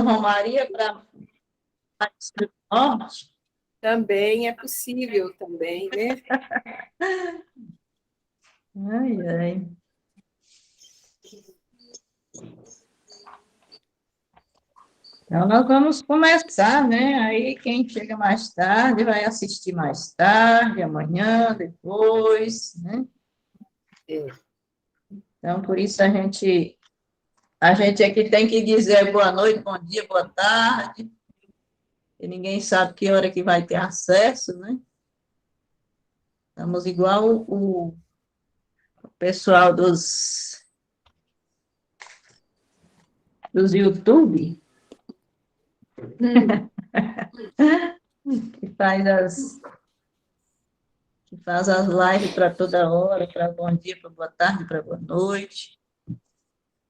Romaria para norte. Também é possível, também, né? Ai, ai. Então, nós vamos começar, né? Aí, quem chega mais tarde vai assistir mais tarde, amanhã, depois, né? É. Então, por isso a gente aqui tem que dizer boa noite, bom dia, boa tarde, e ninguém sabe que hora que vai ter acesso, né? Estamos igual o pessoal dos YouTube, que faz as lives para toda hora, para bom dia, para boa tarde, para boa noite.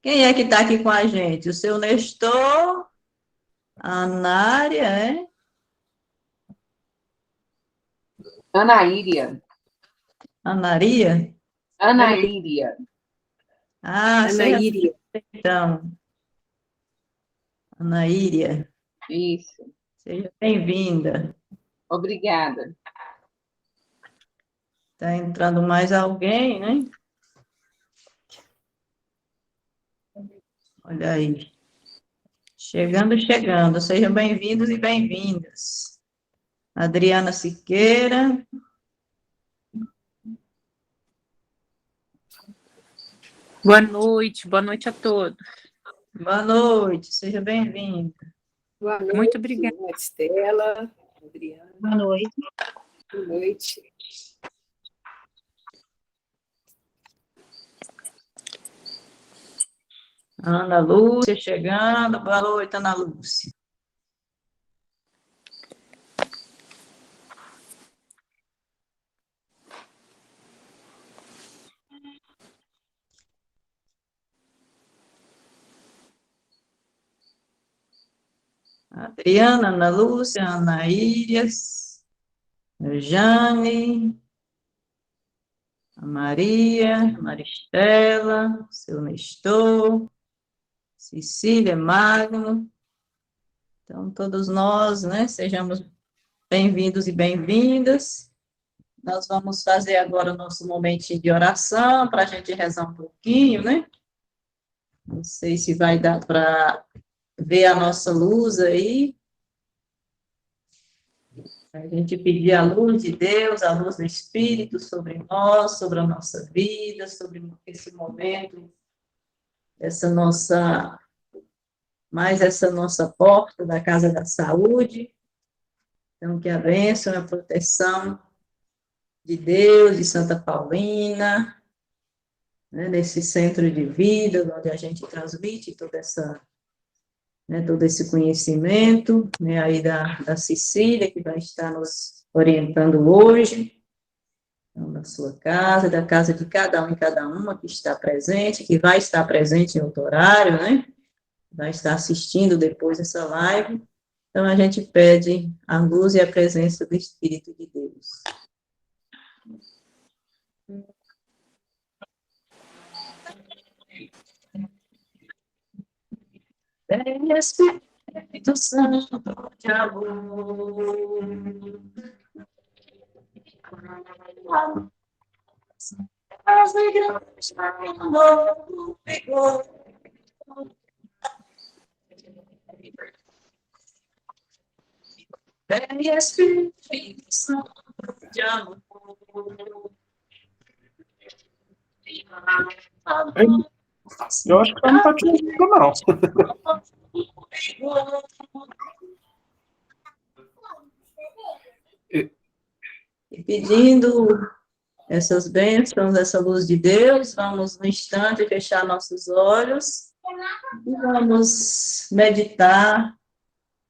Quem é que está aqui com a gente? O seu Nestor, a Nária, é? Anaíria. A Anaíria. Seja Anaíria. então, Anaíria, Isso. seja bem-vinda. Obrigada. Está entrando mais alguém, né? Olha aí. Chegando. Sejam bem-vindos e bem-vindas. Adriana Siqueira. Boa noite a todos. Boa noite, seja bem-vinda. Boa noite, Muito obrigada. Estela, Adriana. Boa noite. Boa noite. Ana Lúcia chegando. Boa noite, Ana Lúcia. Adriana, Ana Lúcia, Ana Írias, Jane, a Maria, Maristela, seu Nestor, Cecília, Magno. Então, todos nós, né, sejamos bem-vindos e bem-vindas. Nós vamos fazer agora o nosso momentinho de oração, para a gente rezar um pouquinho, né? Não sei se vai dar para ver a nossa luz aí. A gente pedir a luz de Deus, a luz do Espírito sobre nós, sobre a nossa vida, sobre esse momento, essa nossa porta da Casa da Saúde. Então, que a bênção e a proteção de Deus, de Santa Paulina, né, nesse centro de vida, onde a gente transmite todo esse conhecimento, né, aí da Cecília, que vai estar nos orientando hoje, então, da sua casa, da casa de cada um e cada uma que está presente, que vai estar presente em outro horário, né, vai estar assistindo depois essa live. Então, a gente pede a luz e a presença do Espírito de Deus. Vem Espírito Santo de amor, as igrejas no novo vigor. Vem Espírito Santo de amor. Eu acho que ela não está te ouvindo, não. E pedindo essas bênçãos, essa luz de Deus, vamos no instante fechar nossos olhos e vamos meditar,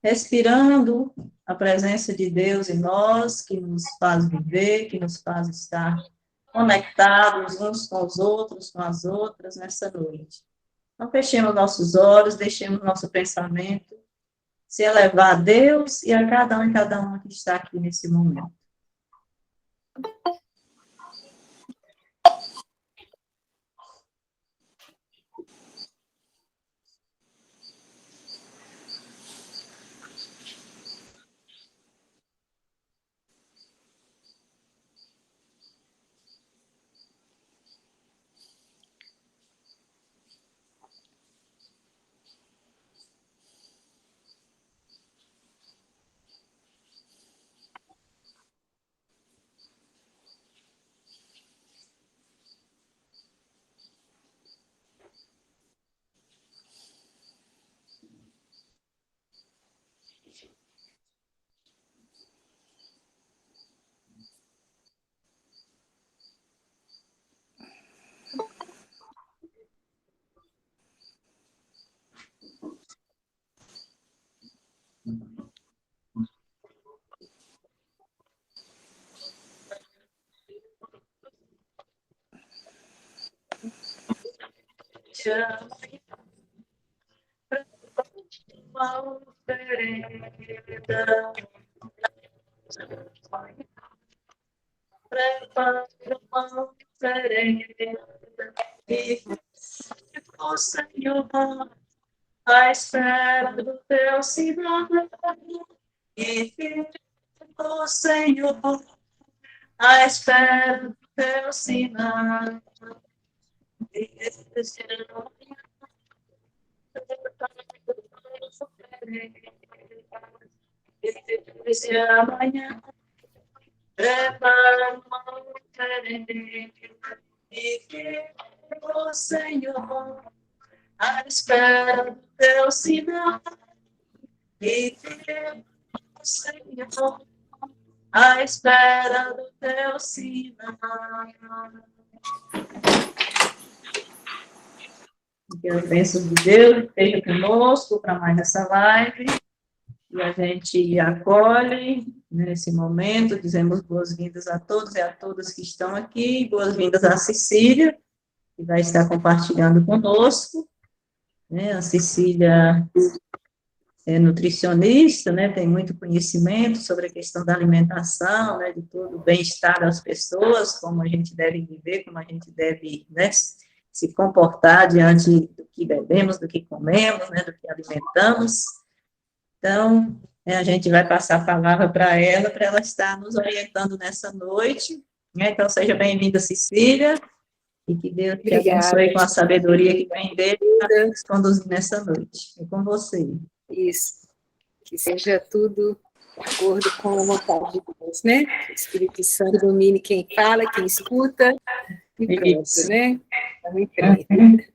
respirando a presença de Deus em nós, que nos faz viver, que nos faz estar conectados uns com os outros, com as outras, nessa noite. Então, fechemos nossos olhos, deixemos nosso pensamento se elevar a Deus e a cada um e cada uma que está aqui nesse momento. Uma oferenda, prepara uma oferenda, e o Senhor à espera do teu sinal, e o Senhor à espera do teu sinal. Se amanhã prepara uma oferenda, e que o Senhor à espera do teu sinal, e que o Senhor à espera do teu sinal. Que a bênção de Deus esteja conosco para mais essa live. E a gente acolhe nesse momento, dizemos boas-vindas a todos e a todas que estão aqui, boas-vindas a Cecília, que vai estar compartilhando conosco, né? A Cecília é nutricionista, né? Tem muito conhecimento sobre a questão da alimentação, né? De todo o bem-estar das pessoas, como a gente deve viver, como a gente deve, né, se comportar diante do que bebemos, do que comemos, né? Do que alimentamos. Então, a gente vai passar a palavra para ela estar nos orientando nessa noite, né? Então, seja bem-vinda, Cecília, e que Deus te abençoe com a sabedoria que vem dele para nos conduzir nessa noite. É com você. Isso. Que seja tudo de acordo com a vontade de Deus, né? Que o Espírito Santo domine quem fala, quem escuta, e pronto, né? Estamos em frente.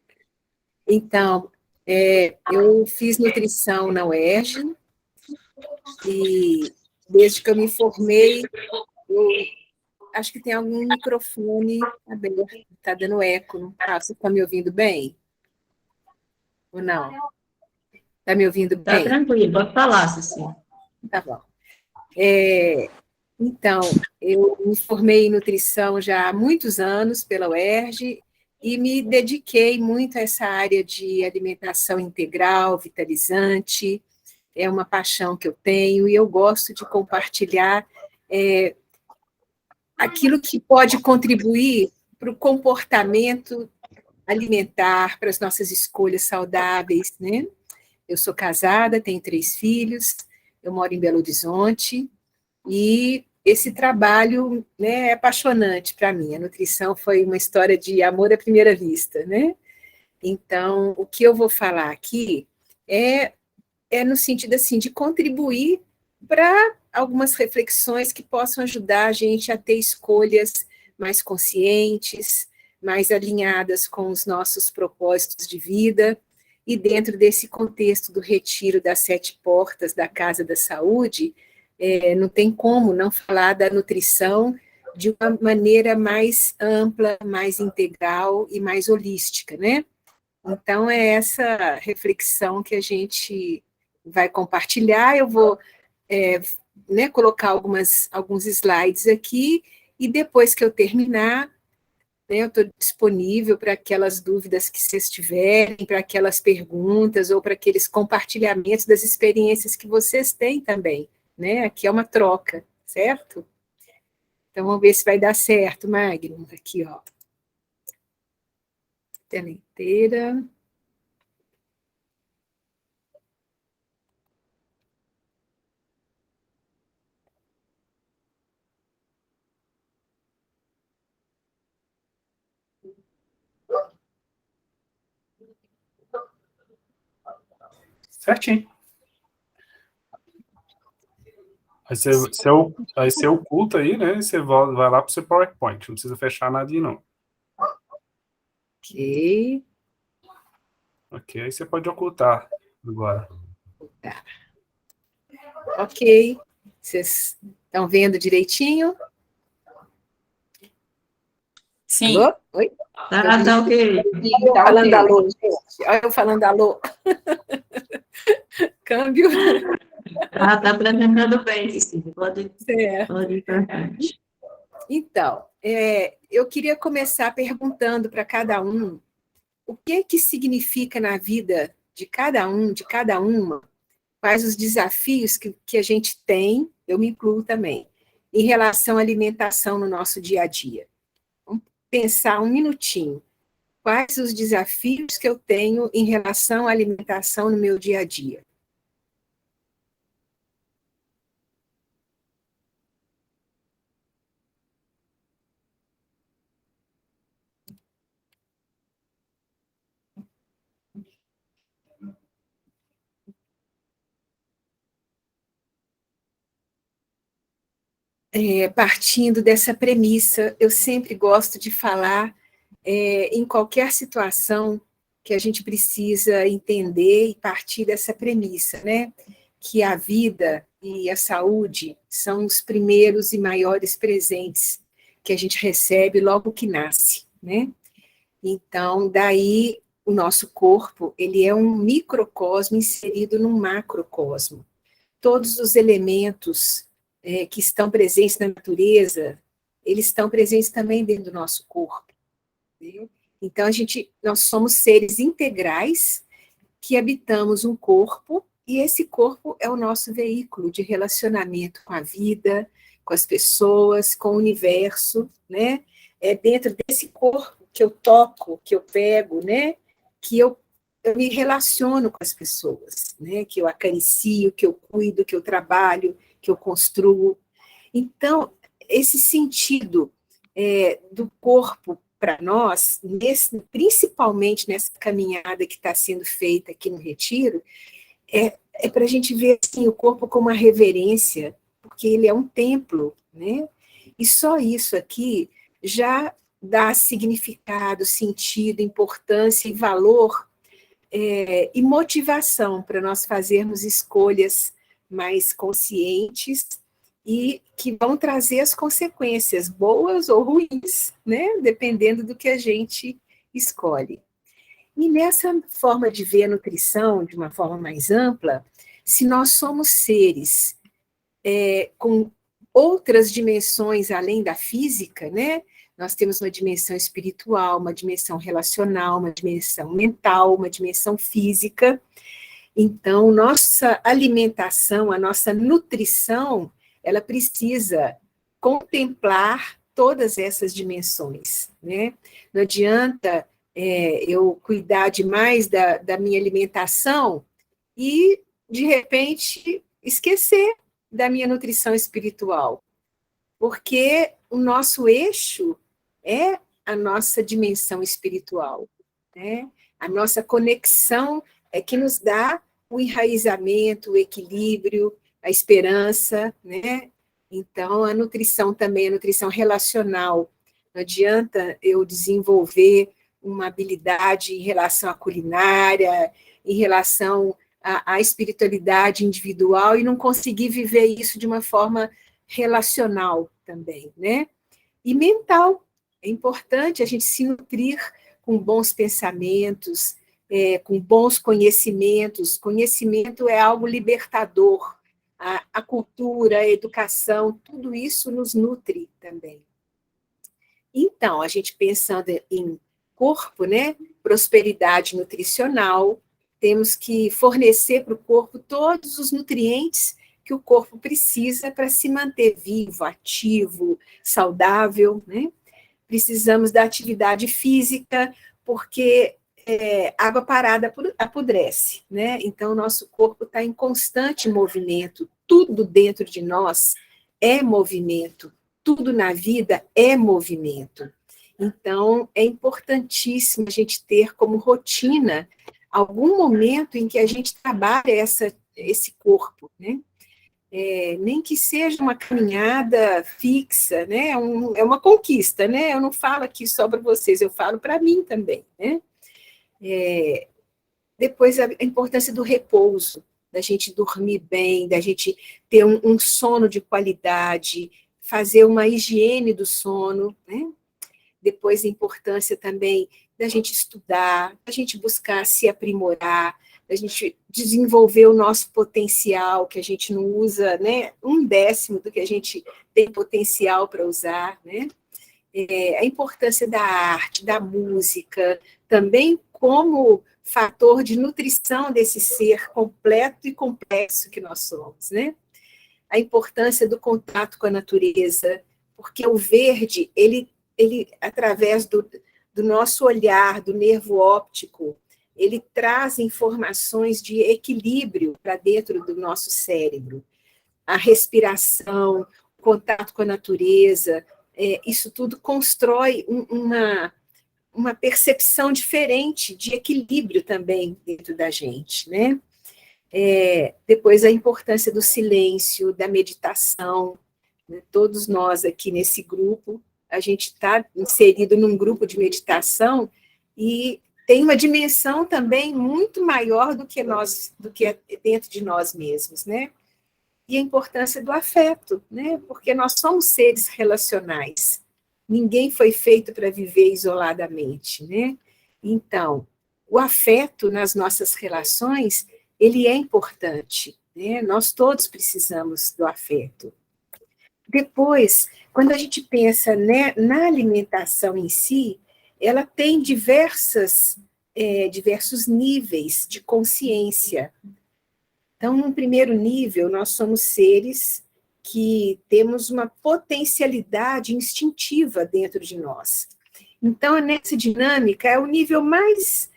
Então, eu fiz nutrição na UERJ, e desde que eu me formei, eu acho que tem algum microfone aberto, está dando eco, não tá? Você está me ouvindo bem? Ou não? Está me ouvindo bem? Tá tranquilo, pode falar, Cecília. Tá bom. Então, eu me formei em nutrição já há muitos anos pela UERJ, e me dediquei muito a essa área de alimentação integral, vitalizante. É uma paixão que eu tenho, e eu gosto de compartilhar aquilo que pode contribuir para o comportamento alimentar, para as nossas escolhas saudáveis, né? Eu sou casada, tenho 3 filhos, eu moro em Belo Horizonte, e esse trabalho, né, é apaixonante para mim. A nutrição foi uma história de amor à primeira vista, né? Então, o que eu vou falar aqui é no sentido, assim, de contribuir para algumas reflexões que possam ajudar a gente a ter escolhas mais conscientes, mais alinhadas com os nossos propósitos de vida. E dentro desse contexto do retiro das 7 portas da Casa da Saúde, não tem como não falar da nutrição de uma maneira mais ampla, mais integral e mais holística, né? Então, é essa reflexão que a gente vai compartilhar. Eu vou colocar alguns slides aqui, e depois que eu terminar, né, eu estou disponível para aquelas dúvidas que vocês tiverem, para aquelas perguntas, ou para aqueles compartilhamentos das experiências que vocês têm também, né? Aqui é uma troca, certo? Então, vamos ver se vai dar certo, Magno. Aqui, ó. Tela inteira. Certinho. Aí você oculta aí, né? E você vai lá para o seu PowerPoint. Não precisa fechar nada aí, não. Ok. Ok, aí você pode ocultar agora. Tá. Ok. Vocês estão vendo direitinho? Sim. Alô? Oi? Tá ok. Eu falando alô, gente. Olha eu falando alô. Câmbio. Está apresentando bem, Cecília. Pode ir para frente. Então, eu queria começar perguntando para cada um o que significa na vida de cada um, de cada uma, quais os desafios que a gente tem, eu me incluo também, em relação à alimentação no nosso dia a dia. Vamos pensar um minutinho. Quais os desafios que eu tenho em relação à alimentação no meu dia a dia? Partindo dessa premissa, eu sempre gosto de falar em qualquer situação que a gente precisa entender e partir dessa premissa, né? Que a vida e a saúde são os primeiros e maiores presentes que a gente recebe logo que nasce, né? Então, daí, o nosso corpo, ele é um microcosmo inserido num macrocosmo. Todos os elementos que estão presentes na natureza, eles estão presentes também dentro do nosso corpo. Né? Então, nós somos seres integrais que habitamos um corpo, e esse corpo é o nosso veículo de relacionamento com a vida, com as pessoas, com o universo, né? É dentro desse corpo que eu toco, que eu pego, né? Que eu me relaciono com as pessoas, né? Que eu acaricio, que eu cuido, que eu trabalho, que eu construo. Então, esse sentido do corpo para nós, principalmente nessa caminhada que está sendo feita aqui no Retiro, é para a gente ver assim, o corpo como uma reverência, porque ele é um templo, né? E só isso aqui já dá significado, sentido, importância e valor e motivação para nós fazermos escolhas mais conscientes e que vão trazer as consequências, boas ou ruins, né? Dependendo do que a gente escolhe. E nessa forma de ver a nutrição, de uma forma mais ampla, se nós somos seres com outras dimensões além da física, né? Nós temos uma dimensão espiritual, uma dimensão relacional, uma dimensão mental, uma dimensão física. Então, nossa alimentação, a nossa nutrição, ela precisa contemplar todas essas dimensões, né? Não adianta eu cuidar demais da minha alimentação e, de repente, esquecer da minha nutrição espiritual, porque o nosso eixo é a nossa dimensão espiritual, né? A nossa conexão é que nos dá o enraizamento, o equilíbrio, a esperança, né? Então, a nutrição também, a nutrição relacional. Não adianta eu desenvolver uma habilidade em relação à culinária, em relação à espiritualidade individual e não conseguir viver isso de uma forma relacional também, né? E mental. É importante a gente se nutrir com bons pensamentos, com bons conhecimentos. Conhecimento é algo libertador. A cultura, a educação, tudo isso nos nutre também. Então, a gente pensando em corpo, né? Prosperidade nutricional, temos que fornecer para o corpo todos os nutrientes que o corpo precisa para se manter vivo, ativo, saudável, né? Precisamos da atividade física, porque água parada apodrece, né? Então, o nosso corpo está em constante movimento, tudo dentro de nós é movimento, tudo na vida é movimento. Então, é importantíssimo a gente ter como rotina algum momento em que a gente trabalha esse corpo, né? Nem que seja uma caminhada fixa, né? É uma conquista, né? Eu não falo aqui só para vocês, eu falo para mim também, né? Depois, a importância do repouso, da gente dormir bem, da gente ter um sono de qualidade, fazer uma higiene do sono, né? Depois, a importância também da gente estudar, da gente buscar se aprimorar, a gente desenvolver o nosso potencial, que a gente não usa, né, 1/10 do que a gente tem potencial para usar, né? A importância da arte, da música, também como fator de nutrição desse ser completo e complexo que nós somos, né? A importância do contato com a natureza, porque o verde, ele através do nosso olhar, do nervo óptico, ele traz informações de equilíbrio para dentro do nosso cérebro. A respiração, o contato com a natureza, isso tudo constrói uma percepção diferente de equilíbrio também dentro da gente, né? Depois a importância do silêncio, da meditação, né? Todos nós aqui nesse grupo, a gente está inserido num grupo de meditação e tem uma dimensão também muito maior do que é dentro de nós mesmos, né? E a importância do afeto, né? Porque nós somos seres relacionais. Ninguém foi feito para viver isoladamente, né? Então, o afeto nas nossas relações, ele é importante, né? Nós todos precisamos do afeto. Depois, quando a gente pensa, né, na alimentação em si, ela tem diversos níveis de consciência. Então, no primeiro nível, nós somos seres que temos uma potencialidade instintiva dentro de nós. Então, nessa dinâmica, é o nível mais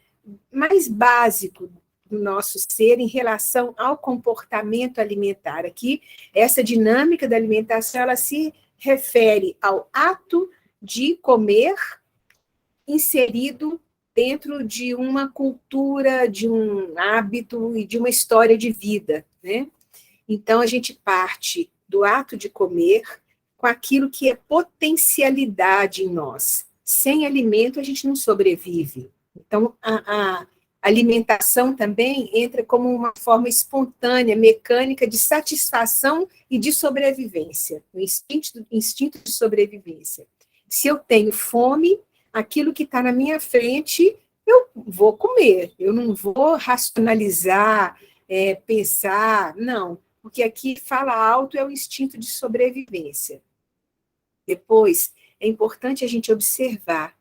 básico do nosso ser em relação ao comportamento alimentar. Aqui, essa dinâmica da alimentação, ela se refere ao ato de comer inserido dentro de uma cultura, de um hábito e de uma história de vida, né? Então, a gente parte do ato de comer com aquilo que é potencialidade em nós. Sem alimento, a gente não sobrevive. Então, a alimentação também entra como uma forma espontânea, mecânica de satisfação e de sobrevivência, o instinto de sobrevivência. Se eu tenho fome, aquilo que está na minha frente, eu vou comer, eu não vou racionalizar, pensar, não, porque aqui fala alto é o instinto de sobrevivência. Depois, é importante a gente observar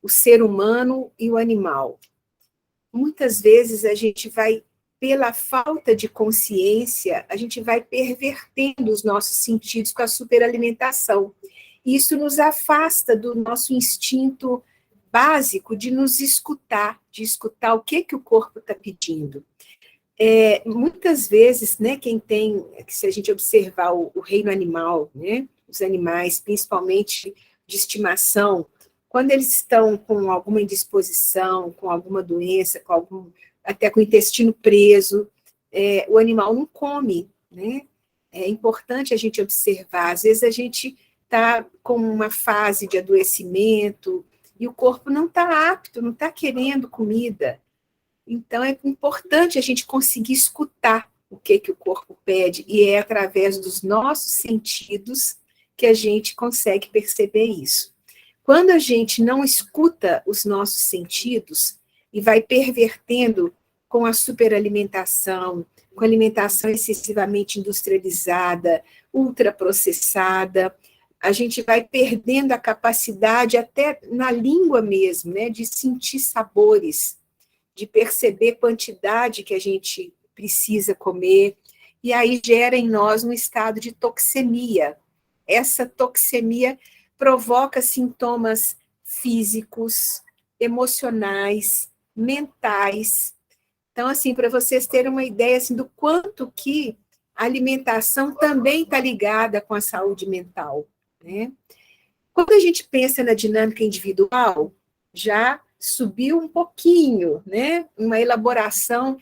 o ser humano e o animal. Muitas vezes a gente vai, pela falta de consciência, a gente vai pervertendo os nossos sentidos com a superalimentação. Isso nos afasta do nosso instinto básico de nos escutar, de escutar o que o corpo está pedindo. Muitas vezes, né, se a gente observar o reino animal, né, os animais, principalmente de estimação, quando eles estão com alguma indisposição, com alguma doença, até com o intestino preso, o animal não come, né? É importante a gente observar. Às vezes a gente está com uma fase de adoecimento e o corpo não está apto, não está querendo comida. Então, é importante a gente conseguir escutar o que o corpo pede, e é através dos nossos sentidos que a gente consegue perceber isso. Quando a gente não escuta os nossos sentidos e vai pervertendo com a superalimentação, com a alimentação excessivamente industrializada, ultraprocessada, a gente vai perdendo a capacidade, até na língua mesmo, né, de sentir sabores, de perceber quantidade que a gente precisa comer, e aí gera em nós um estado de toxemia. Essa toxemia provoca sintomas físicos, emocionais, mentais. Então, assim, para vocês terem uma ideia assim, do quanto que a alimentação também está ligada com a saúde mental, né? Quando a gente pensa na dinâmica individual, já subiu um pouquinho, né? Uma elaboração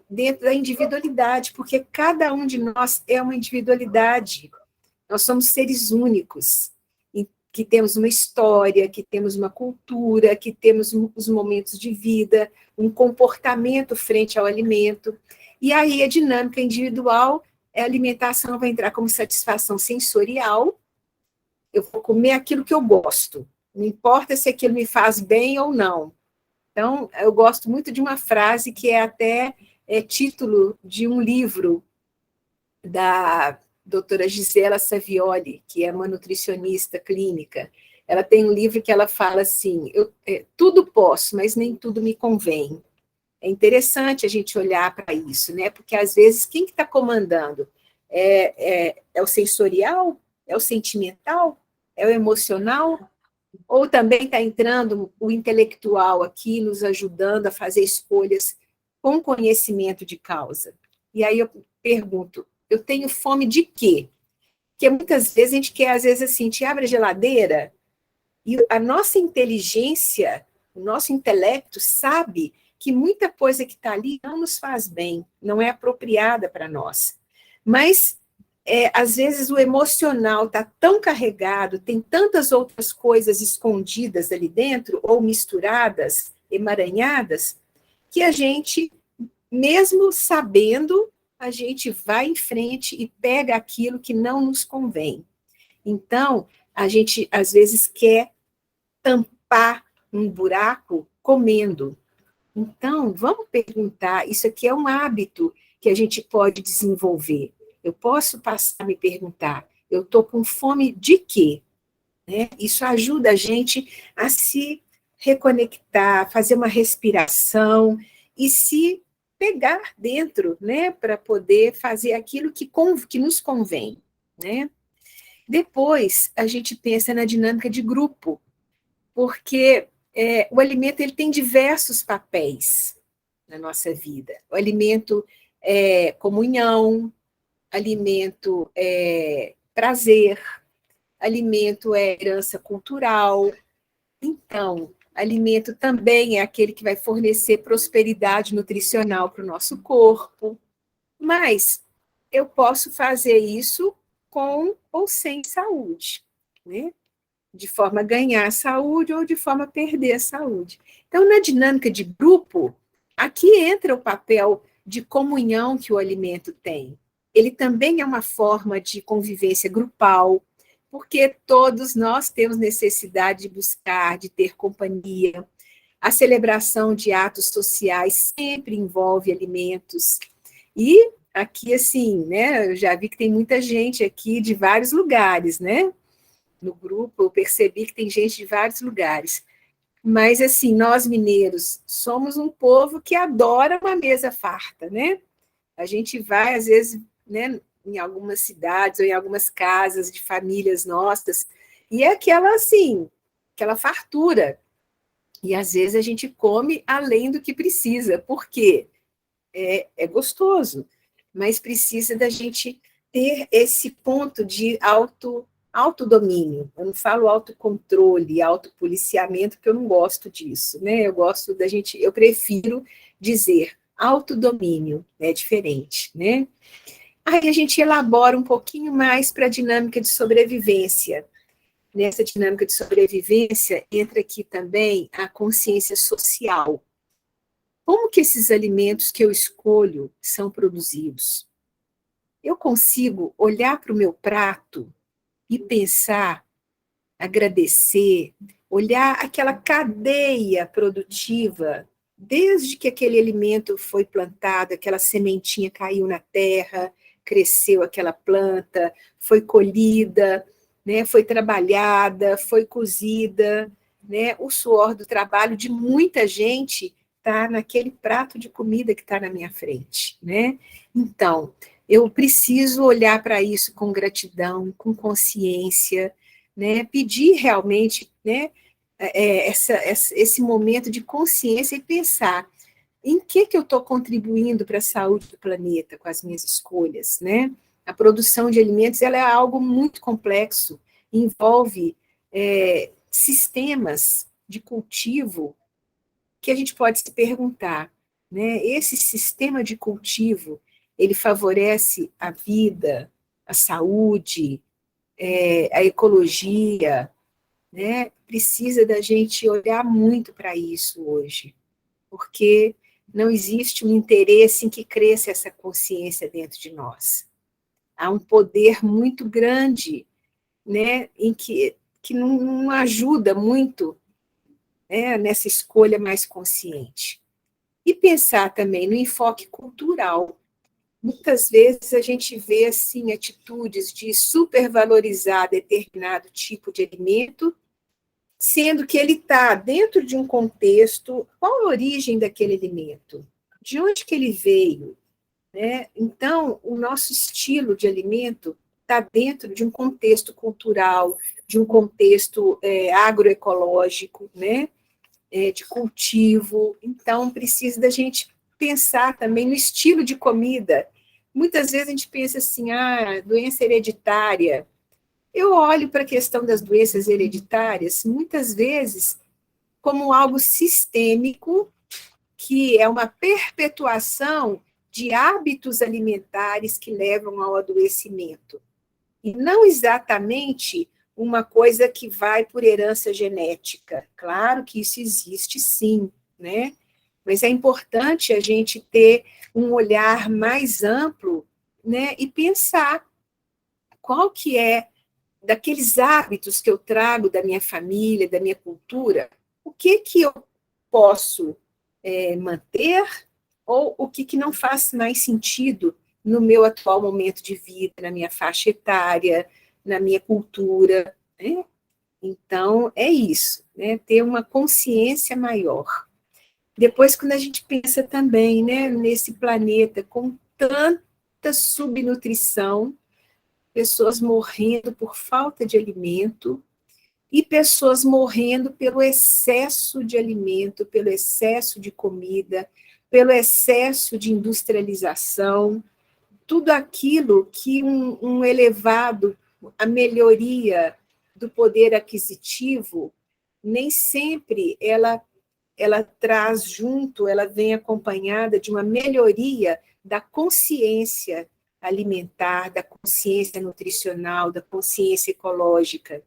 dentro da individualidade, porque cada um de nós é uma individualidade. Nós somos seres únicos, que temos uma história, que temos uma cultura, que temos os momentos de vida, um comportamento frente ao alimento. E aí a dinâmica individual, a alimentação vai entrar como satisfação sensorial. Eu vou comer aquilo que eu gosto, não importa se aquilo me faz bem ou não. Então, eu gosto muito de uma frase que é até título de um livro da doutora Gisela Savioli, que é uma nutricionista clínica. Ela tem um livro que ela fala assim, tudo posso, mas nem tudo me convém. É interessante a gente olhar para isso, né? Porque, às vezes, quem que está comandando? É o sensorial? É o sentimental? É o emocional? Ou também está entrando o intelectual aqui, nos ajudando a fazer escolhas com conhecimento de causa? E aí eu pergunto, eu tenho fome de quê? Porque muitas vezes a gente quer, às vezes, assim, te abre a geladeira e a nossa inteligência, o nosso intelecto sabe que muita coisa que está ali não nos faz bem, não é apropriada para nós. Mas, às vezes, o emocional está tão carregado, tem tantas outras coisas escondidas ali dentro, ou misturadas, emaranhadas, que a gente, mesmo sabendo, a gente vai em frente e pega aquilo que não nos convém. Então, a gente, às vezes, quer tampar um buraco comendo. Então, vamos perguntar, isso aqui é um hábito que a gente pode desenvolver. Eu posso passar a me perguntar, eu estou com fome de quê? Né? Isso ajuda a gente a se reconectar, fazer uma respiração e se pegar dentro, né, para poder fazer aquilo que nos convém, né? Depois, a gente pensa na dinâmica de grupo, porque o alimento ele tem diversos papéis na nossa vida. O alimento é comunhão, alimento é prazer, alimento é herança cultural. Então, alimento também é aquele que vai fornecer prosperidade nutricional para o nosso corpo. Mas eu posso fazer isso com ou sem saúde, né? De forma a ganhar saúde ou de forma a perder a saúde. Então, na dinâmica de grupo, aqui entra o papel de comunhão que o alimento tem. Ele também é uma forma de convivência grupal, porque todos nós temos necessidade de buscar, de ter companhia. A celebração de atos sociais sempre envolve alimentos. E aqui, assim, né, eu já vi que tem muita gente aqui de vários lugares, né? No grupo, eu percebi que tem gente de vários lugares. Mas, assim, nós mineiros somos um povo que adora uma mesa farta, né? A gente vai, às vezes, né, em algumas cidades ou em algumas casas de famílias nossas, e é aquela, assim, aquela fartura. E, às vezes, a gente come além do que precisa. Por quê? É gostoso, mas precisa da gente ter esse ponto de autodomínio. Eu não falo autocontrole, autopoliciamento, porque eu não gosto disso, né? Eu gosto da gente, eu prefiro dizer autodomínio, é diferente, né? Aí a gente elabora um pouquinho mais para a dinâmica de sobrevivência. Nessa dinâmica de sobrevivência entra aqui também a consciência social. Como que esses alimentos que eu escolho são produzidos? Eu consigo olhar para o meu prato e pensar, agradecer, olhar aquela cadeia produtiva, desde que aquele alimento foi plantado, aquela sementinha caiu na terra, cresceu aquela planta, foi colhida, né, foi trabalhada, foi cozida, né, o suor do trabalho de muita gente está naquele prato de comida que está na minha frente, né? Então, eu preciso olhar para isso com gratidão, com consciência, né? Pedir realmente, né, esse momento de consciência e pensar em que eu estou contribuindo para a saúde do planeta com as minhas escolhas, né? A produção de alimentos ela é algo muito complexo, envolve sistemas de cultivo que a gente pode se perguntar, né? Esse sistema de cultivo, ele favorece a vida, a saúde, a ecologia, né? Precisa da gente olhar muito para isso hoje, porque não existe um interesse em que cresça essa consciência dentro de nós. Há um poder muito grande, né, em que não ajuda muito né, nessa escolha mais consciente. E pensar também no enfoque cultural. Muitas vezes a gente vê assim atitudes de supervalorizar determinado tipo de alimento, sendo que ele está dentro de um contexto. Qual a origem daquele alimento? De onde que ele veio? Né? Então, o nosso estilo de alimento está dentro de um contexto cultural, de um contexto agroecológico, né? De cultivo. Então, precisa da gente pensar também no estilo de comida. Muitas vezes a gente pensa assim, doença hereditária. Eu olho para a questão das doenças hereditárias, muitas vezes, como algo sistêmico, que é uma perpetuação de hábitos alimentares que levam ao adoecimento. E não exatamente uma coisa que vai por herança genética. Claro que isso existe, sim, né? Mas é importante a gente ter um olhar mais amplo, né? E pensar qual que é, daqueles hábitos que eu trago da minha família, da minha cultura, o que eu posso manter ou o que não faz mais sentido no meu atual momento de vida, na minha faixa etária, na minha cultura, né? Então, é isso, né? Ter uma consciência maior. Depois, quando a gente pensa também, né, nesse planeta com tanta subnutrição, pessoas morrendo por falta de alimento e pessoas morrendo pelo excesso de alimento, pelo excesso de comida, pelo excesso de industrialização, tudo aquilo que a melhoria do poder aquisitivo, nem sempre ela traz junto, ela vem acompanhada de uma melhoria da consciência alimentar, da consciência nutricional, da consciência ecológica,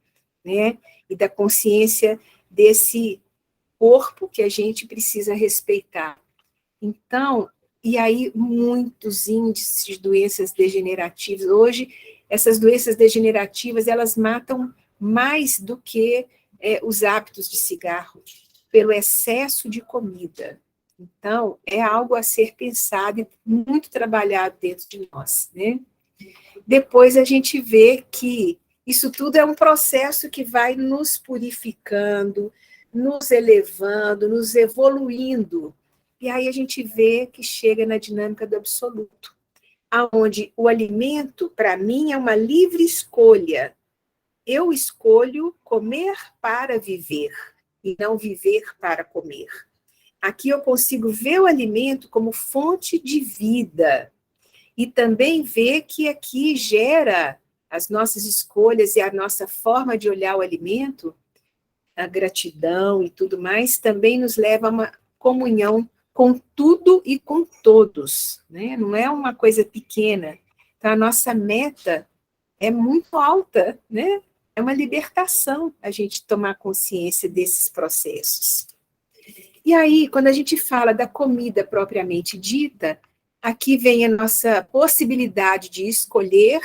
né? E da consciência desse corpo que a gente precisa respeitar. Então, e aí muitos índices de doenças degenerativas. Hoje, essas doenças degenerativas, elas matam mais do que os hábitos de cigarro, pelo excesso de comida. Então, é algo a ser pensado e muito trabalhado dentro de nós, né? Depois a gente vê que isso tudo é um processo que vai nos purificando, nos elevando, nos evoluindo. E aí a gente vê que chega na dinâmica do absoluto, aonde o alimento, para mim, é uma livre escolha. Eu escolho comer para viver e não viver para comer. Aqui eu consigo ver o alimento como fonte de vida e também ver que aqui gera as nossas escolhas e a nossa forma de olhar o alimento, a gratidão e tudo mais, também nos leva a uma comunhão com tudo e com todos, né? Não é uma coisa pequena. Então, a nossa meta é muito alta, né? É uma libertação a gente tomar consciência desses processos. E aí, quando a gente fala da comida propriamente dita, aqui vem a nossa possibilidade de escolher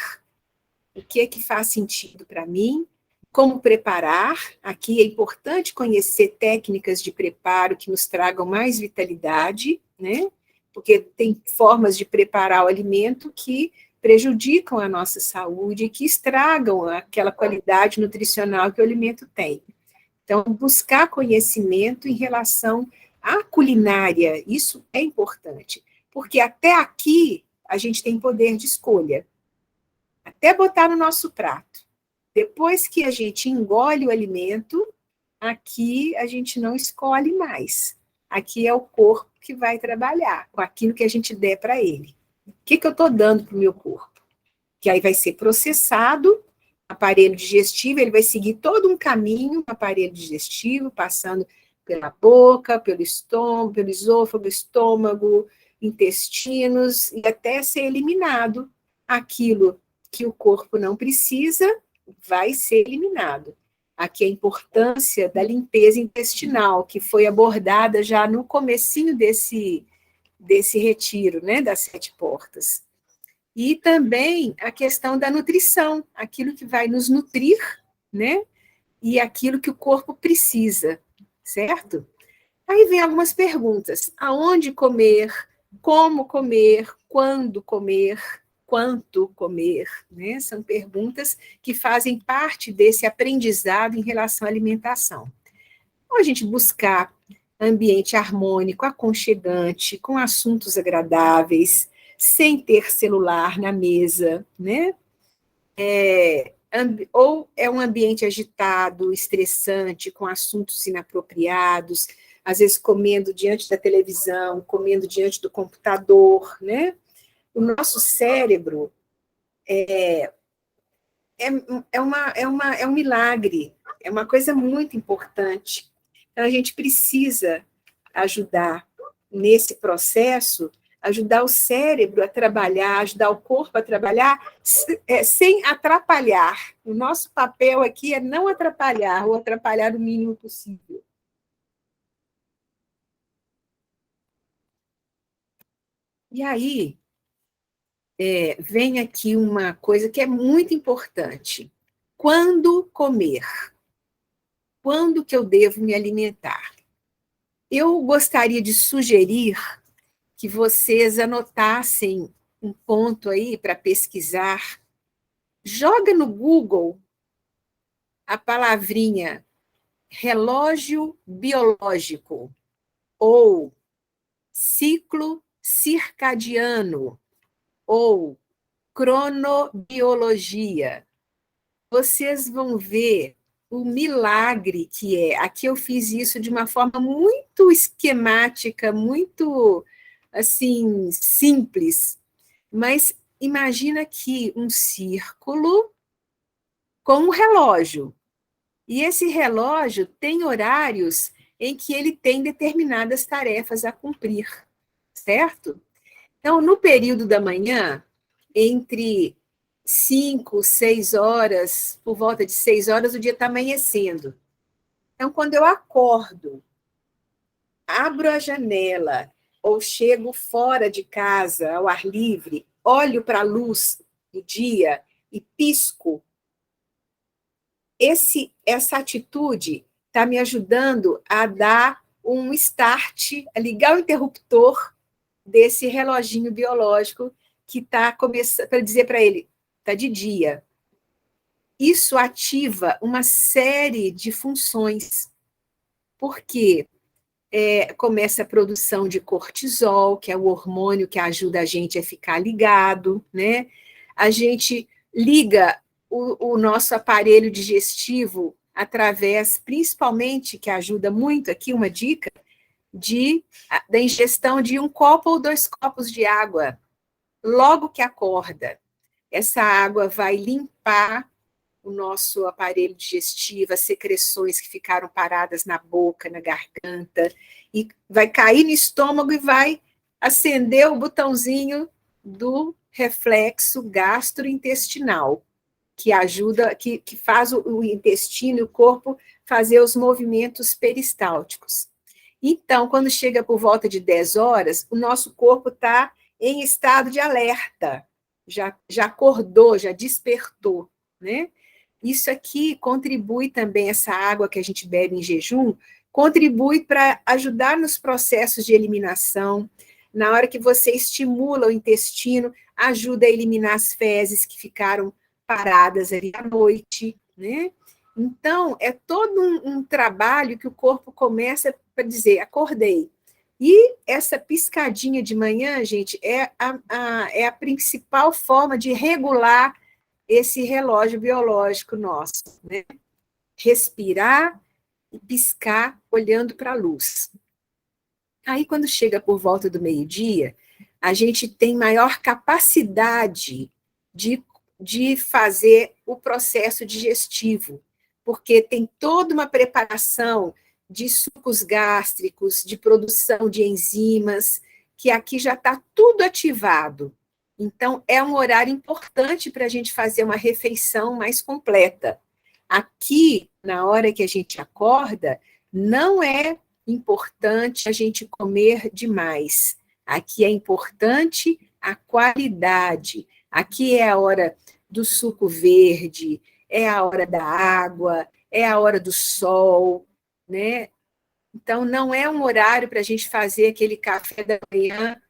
o que é que faz sentido para mim, como preparar. Aqui é importante conhecer técnicas de preparo que nos tragam mais vitalidade, né? Porque tem formas de preparar o alimento que prejudicam a nossa saúde e que estragam aquela qualidade nutricional que o alimento tem. Então, buscar conhecimento em relação à culinária, isso é importante, porque até aqui a gente tem poder de escolha, até botar no nosso prato. Depois que a gente engole o alimento, aqui a gente não escolhe mais. Aqui é o corpo que vai trabalhar com aquilo que a gente der para ele. O que eu estou dando para o meu corpo? Que aí vai ser processado, aparelho digestivo, ele vai seguir todo um caminho no aparelho digestivo, passando pela boca, pelo estômago, pelo esôfago, estômago, intestinos, e até ser eliminado. Aquilo que o corpo não precisa vai ser eliminado. Aqui a importância da limpeza intestinal, que foi abordada já no comecinho desse retiro, né, das 7 portas. E também a questão da nutrição, aquilo que vai nos nutrir, né? E aquilo que o corpo precisa. certo? Aí vem algumas perguntas. Aonde comer? Como comer? Quando comer? Quanto comer? Né? São perguntas que fazem parte desse aprendizado em relação à alimentação. Ou a gente buscar ambiente harmônico, aconchegante, com assuntos agradáveis, sem ter celular na mesa, né? Ou é um ambiente agitado, estressante, com assuntos inapropriados, às vezes comendo diante da televisão, comendo diante do computador, né? O nosso cérebro é um milagre, é uma coisa muito importante. Então, a gente precisa ajudar nesse processo, ajudar o cérebro a trabalhar, ajudar o corpo a trabalhar, sem atrapalhar. O nosso papel aqui é não atrapalhar, ou atrapalhar o mínimo possível. E aí, vem aqui uma coisa que é muito importante. Quando comer? Quando que eu devo me alimentar? Eu gostaria de sugerir que vocês anotassem um ponto aí para pesquisar. Joga no Google a palavrinha relógio biológico ou ciclo circadiano ou cronobiologia. Vocês vão ver o milagre que é. Aqui eu fiz isso de uma forma muito esquemática, muito assim simples, mas imagina aqui um círculo com um relógio. E esse relógio tem horários em que ele tem determinadas tarefas a cumprir, certo? Então, no período da manhã, entre 5, 6 horas, por volta de 6 horas, o dia está amanhecendo. Então, quando eu acordo, abro a janela ou chego fora de casa, ao ar livre, olho para a luz do dia e pisco, essa atitude está me ajudando a dar um start, a ligar o interruptor desse reloginho biológico que está começando, para dizer para ele, está de dia. Isso ativa uma série de funções, porque começa a produção de cortisol, que é o hormônio que ajuda a gente a ficar ligado, né? A gente liga o nosso aparelho digestivo através, principalmente, que ajuda muito aqui, uma dica, da ingestão de 1 copo ou 2 copos de água, logo que acorda. Essa água vai limpar o nosso aparelho digestivo, as secreções que ficaram paradas na boca, na garganta, e vai cair no estômago e vai acender o botãozinho do reflexo gastrointestinal, que ajuda, que faz o intestino e o corpo fazer os movimentos peristálticos. Então, quando chega por volta de 10 horas, o nosso corpo está em estado de alerta, já acordou, já despertou, né? Isso aqui contribui também, essa água que a gente bebe em jejum, contribui para ajudar nos processos de eliminação. Na hora que você estimula o intestino, ajuda a eliminar as fezes que ficaram paradas ali à noite, né? Então, é todo um trabalho que o corpo começa para dizer, acordei. E essa piscadinha de manhã, gente, é a principal forma de regular esse relógio biológico nosso, né? Respirar e piscar olhando para a luz. Aí, quando chega por volta do meio-dia, a gente tem maior capacidade de fazer o processo digestivo, porque tem toda uma preparação de sucos gástricos, de produção de enzimas, que aqui já está tudo ativado. Então, é um horário importante para a gente fazer uma refeição mais completa. Aqui, na hora que a gente acorda, não é importante a gente comer demais. Aqui é importante a qualidade. Aqui é a hora do suco verde, é a hora da água, é a hora do sol, né? Então, não é um horário para a gente fazer aquele café da manhã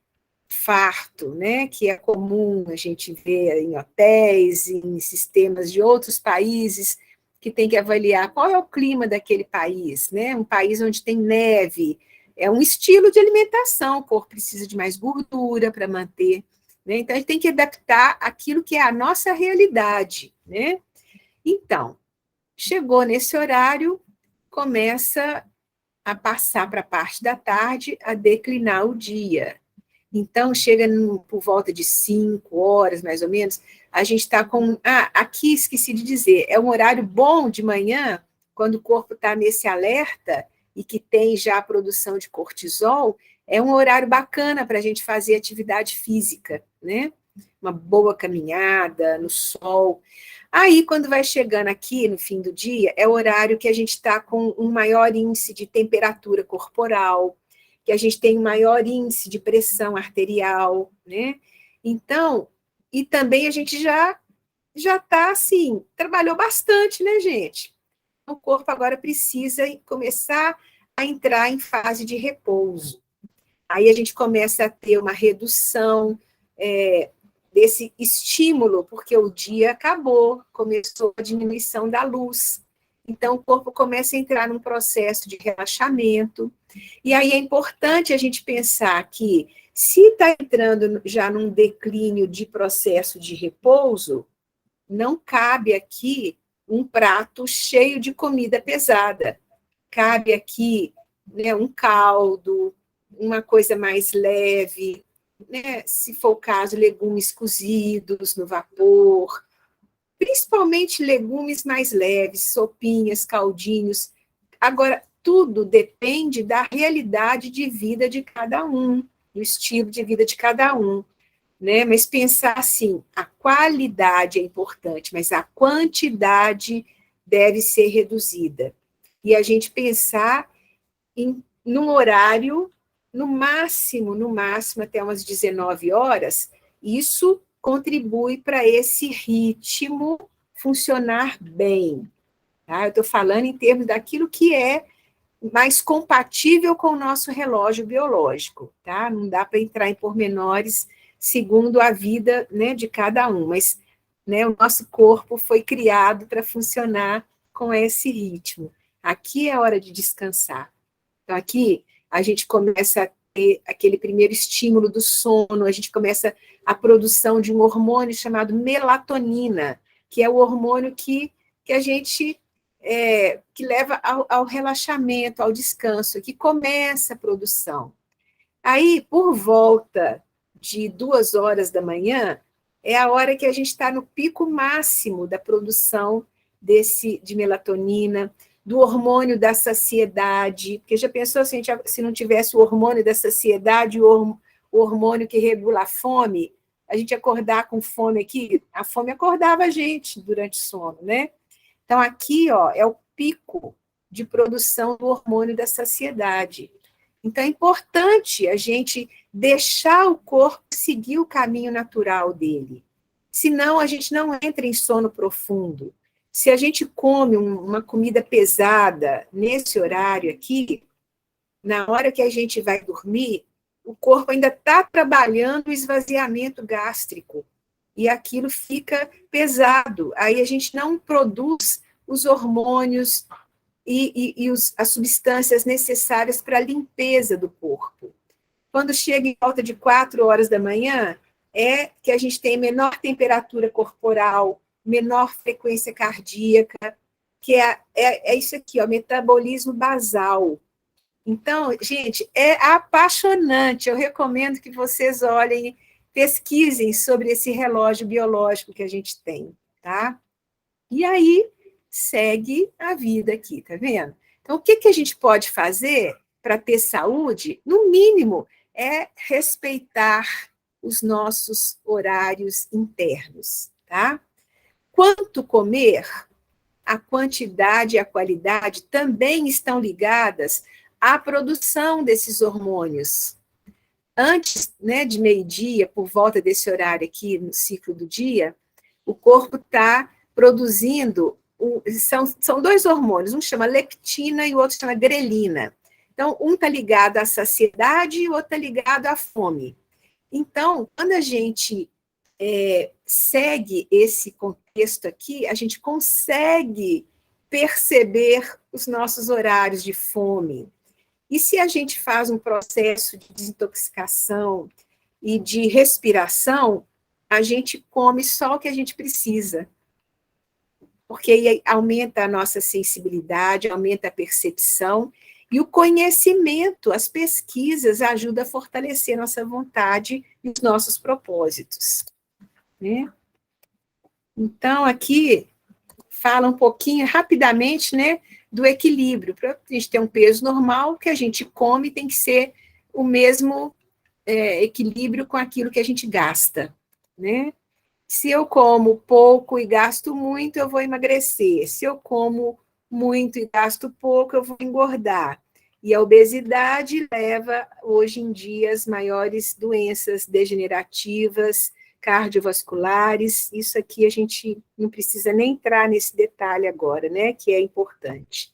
farto, né, que é comum a gente ver em hotéis, em sistemas de outros países, que tem que avaliar qual é o clima daquele país, né, um país onde tem neve, é um estilo de alimentação, o corpo precisa de mais gordura para manter, né, então a gente tem que adaptar aquilo que é a nossa realidade, né. Então, chegou nesse horário, começa a passar para a parte da tarde, a declinar o dia. Então, chega por volta de 5 horas, mais ou menos, a gente está com... aqui esqueci de dizer, é um horário bom de manhã, quando o corpo está nesse alerta e que tem já a produção de cortisol, é um horário bacana para a gente fazer atividade física, né? Uma boa caminhada no sol. Aí, quando vai chegando aqui, no fim do dia, é o horário que a gente está com um maior índice de temperatura corporal, que a gente tem um maior índice de pressão arterial, né? Então, e também a gente já está, assim, trabalhou bastante, né, gente? O corpo agora precisa começar a entrar em fase de repouso. Aí a gente começa a ter uma redução desse estímulo, porque o dia acabou, começou a diminuição da luz. Então, o corpo começa a entrar num processo de relaxamento. E aí é importante a gente pensar que, se está entrando já num declínio de processo de repouso, não cabe aqui um prato cheio de comida pesada. Cabe aqui, né, um caldo, uma coisa mais leve, né, se for o caso, legumes cozidos no vapor, principalmente legumes mais leves, sopinhas, caldinhos. Agora, tudo depende da realidade de vida de cada um, do estilo de vida de cada um, né? Mas pensar assim, a qualidade é importante, mas a quantidade deve ser reduzida. E a gente pensar num horário, no máximo, até umas 19 horas, isso contribui para esse ritmo funcionar bem. Tá? Eu estou falando em termos daquilo que é mais compatível com o nosso relógio biológico. Tá? Não dá para entrar em pormenores segundo a vida, né, de cada um, mas, né, o nosso corpo foi criado para funcionar com esse ritmo. Aqui é a hora de descansar. Então, aqui a gente começa a ter aquele primeiro estímulo do sono, a gente começa a produção de um hormônio chamado melatonina, que é o hormônio que a gente, que leva ao relaxamento, ao descanso, que começa a produção. Aí, por volta de 2 horas da manhã, é a hora que a gente está no pico máximo da produção de melatonina, do hormônio da saciedade, porque já pensou assim, se não tivesse o hormônio da saciedade, o hormônio que regula a fome, a gente acordar com fome aqui, a fome acordava a gente durante o sono, né? Então, aqui, ó, é o pico de produção do hormônio da saciedade. Então, é importante a gente deixar o corpo seguir o caminho natural dele. Senão, a gente não entra em sono profundo. Se a gente come uma comida pesada nesse horário aqui, na hora que a gente vai dormir, o corpo ainda está trabalhando o esvaziamento gástrico, e aquilo fica pesado. Aí a gente não produz os hormônios e as substâncias necessárias para a limpeza do corpo. Quando chega em volta de 4 horas da manhã, é que a gente tem menor temperatura corporal, menor frequência cardíaca, que é isso aqui, ó, metabolismo basal. Então, gente, é apaixonante. Eu recomendo que vocês olhem, pesquisem sobre esse relógio biológico que a gente tem, tá? E aí, segue a vida aqui, tá vendo? Então, o que a gente pode fazer para ter saúde? No mínimo, é respeitar os nossos horários internos, tá? Quanto comer, a quantidade e a qualidade também estão ligadas à produção desses hormônios. Antes, né, de meio-dia, por volta desse horário aqui, no ciclo do dia, o corpo está produzindo, são 2 hormônios, um chama leptina e o outro chama grelina. Então, um está ligado à saciedade e o outro está ligado à fome. Então, quando a gente segue esse contexto aqui, a gente consegue perceber os nossos horários de fome. E se a gente faz um processo de desintoxicação e de respiração, a gente come só o que a gente precisa. Porque aí aumenta a nossa sensibilidade, aumenta a percepção, e o conhecimento, as pesquisas ajudam a fortalecer nossa vontade e os nossos propósitos. Né? Então, aqui, fala um pouquinho, rapidamente, né, do equilíbrio. Para a gente ter um peso normal, o que a gente come tem que ser o mesmo equilíbrio com aquilo que a gente gasta, né? Se eu como pouco e gasto muito, eu vou emagrecer. Se eu como muito e gasto pouco, eu vou engordar. E a obesidade leva, hoje em dia, as maiores doenças degenerativas, cardiovasculares. Isso aqui a gente não precisa nem entrar nesse detalhe agora, né? Que é importante.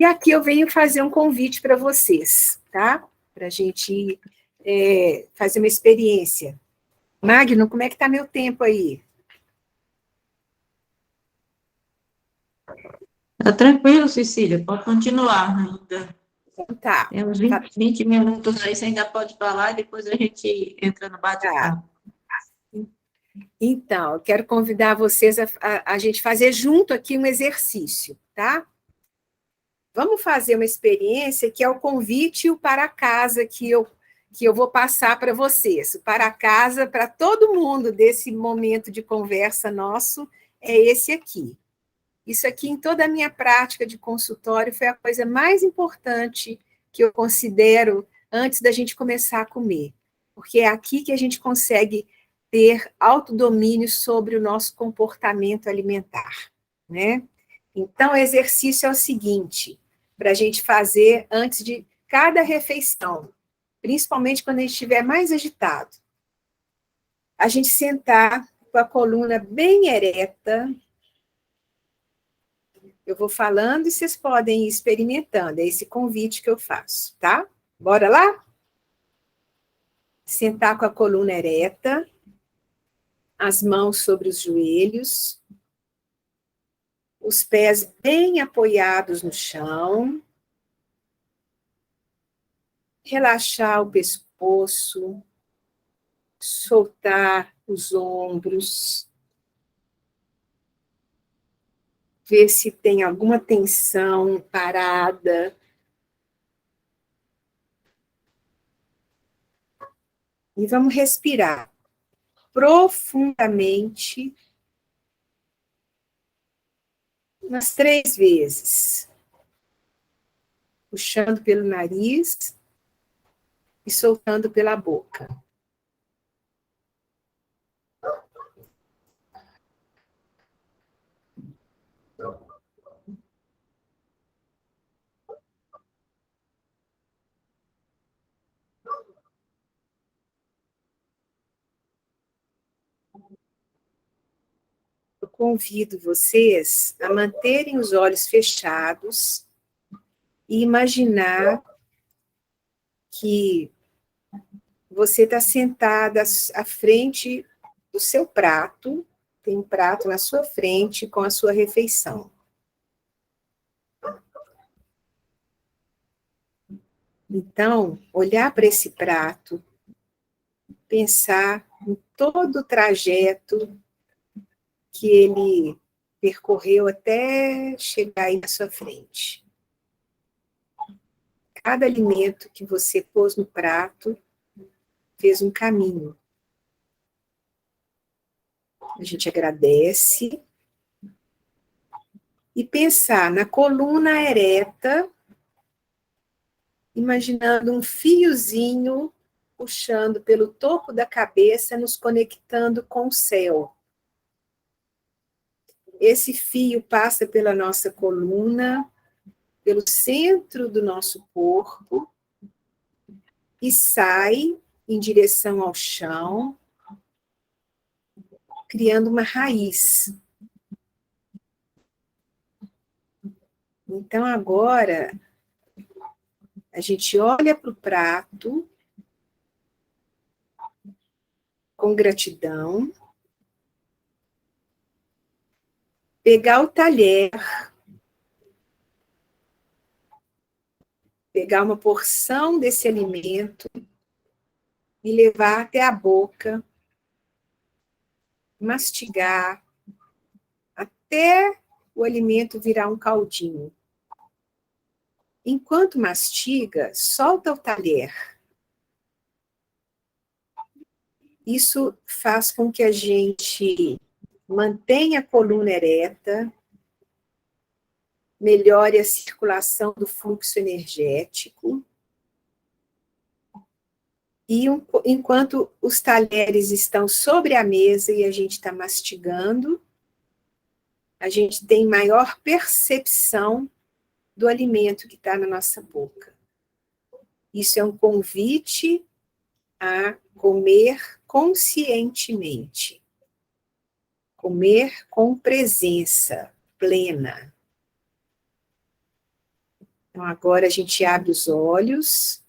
E aqui eu venho fazer um convite para vocês, tá? Para a gente fazer uma experiência. Magno, como é que está meu tempo aí? Tá tranquilo, Cecília, pode continuar ainda. Tá. Temos 20 minutos aí, você ainda pode falar e depois a gente entra no bate-papo. Então, eu quero convidar vocês a gente fazer junto aqui um exercício, tá? Vamos fazer uma experiência que é o convite e o para casa que eu vou passar para vocês. O para casa, para todo mundo desse momento de conversa nosso, é esse aqui. Isso aqui, em toda a minha prática de consultório, foi a coisa mais importante que eu considero antes da gente começar a comer. Porque é aqui que a gente consegue ter autodomínio sobre o nosso comportamento alimentar, né? Então, o exercício é o seguinte, para a gente fazer antes de cada refeição, principalmente quando a gente estiver mais agitado. A gente sentar com a coluna bem ereta. Eu vou falando e vocês podem ir experimentando. É esse convite que eu faço, tá? Bora lá? Sentar com a coluna ereta, as mãos sobre os joelhos, os pés bem apoiados no chão, relaxar o pescoço, soltar os ombros, ver se tem alguma tensão parada. E vamos respirar profundamente umas 3 vezes. Puxando pelo nariz e soltando pela boca. Eu convido vocês a manterem os olhos fechados e imaginar que você está sentada à frente do seu prato, tem um prato na sua frente com a sua refeição. Então, olhar para esse prato, pensar em todo o trajeto que ele percorreu até chegar aí na sua frente. Cada alimento que você pôs no prato fez um caminho. A gente agradece e pensar na coluna ereta, imaginando um fiozinho puxando pelo topo da cabeça, nos conectando com o céu. Esse fio passa pela nossa coluna, pelo centro do nosso corpo e sai em direção ao chão, criando uma raiz. Então, agora, a gente olha para o prato com gratidão, pegar o talher, pegar uma porção desse alimento e levar até a boca, mastigar, até o alimento virar um caldinho. Enquanto mastiga, solta o talher. Isso faz com que a gente mantenha a coluna ereta, melhore a circulação do fluxo energético. E enquanto os talheres estão sobre a mesa e a gente está mastigando, a gente tem maior percepção do alimento que está na nossa boca. Isso é um convite a comer conscientemente. Comer com presença plena. Então, agora a gente abre os olhos.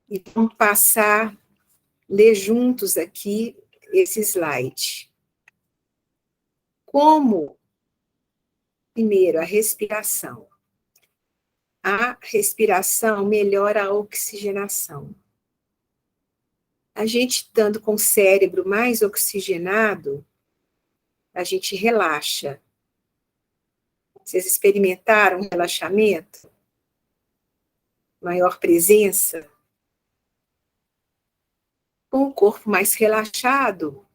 E vamos passar, ler juntos aqui esse slide. Como, primeiro, a respiração. A respiração melhora a oxigenação. A gente estando com o cérebro mais oxigenado, a gente relaxa. Vocês experimentaram relaxamento? Maior presença? Com o corpo mais relaxado,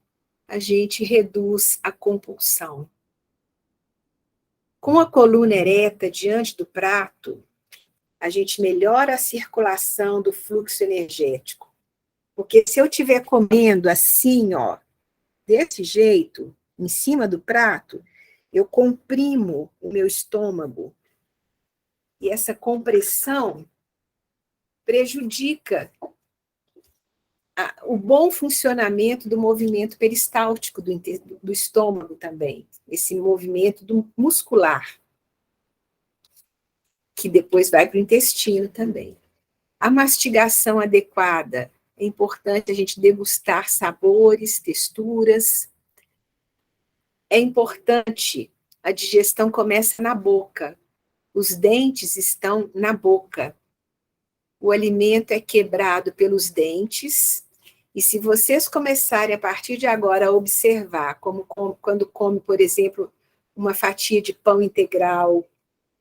a gente reduz a compulsão. Com a coluna ereta diante do prato, a gente melhora a circulação do fluxo energético. Porque se eu estiver comendo assim, ó, desse jeito, em cima do prato, eu comprimo o meu estômago. E essa compressão prejudica o bom funcionamento do movimento peristáltico do estômago também, esse movimento muscular, que depois vai para o intestino também. A mastigação adequada, é importante a gente degustar sabores, texturas. É importante, a digestão começa na boca, os dentes estão na boca. O alimento é quebrado pelos dentes. E se vocês começarem a partir de agora a observar, quando come, por exemplo, uma fatia de pão integral,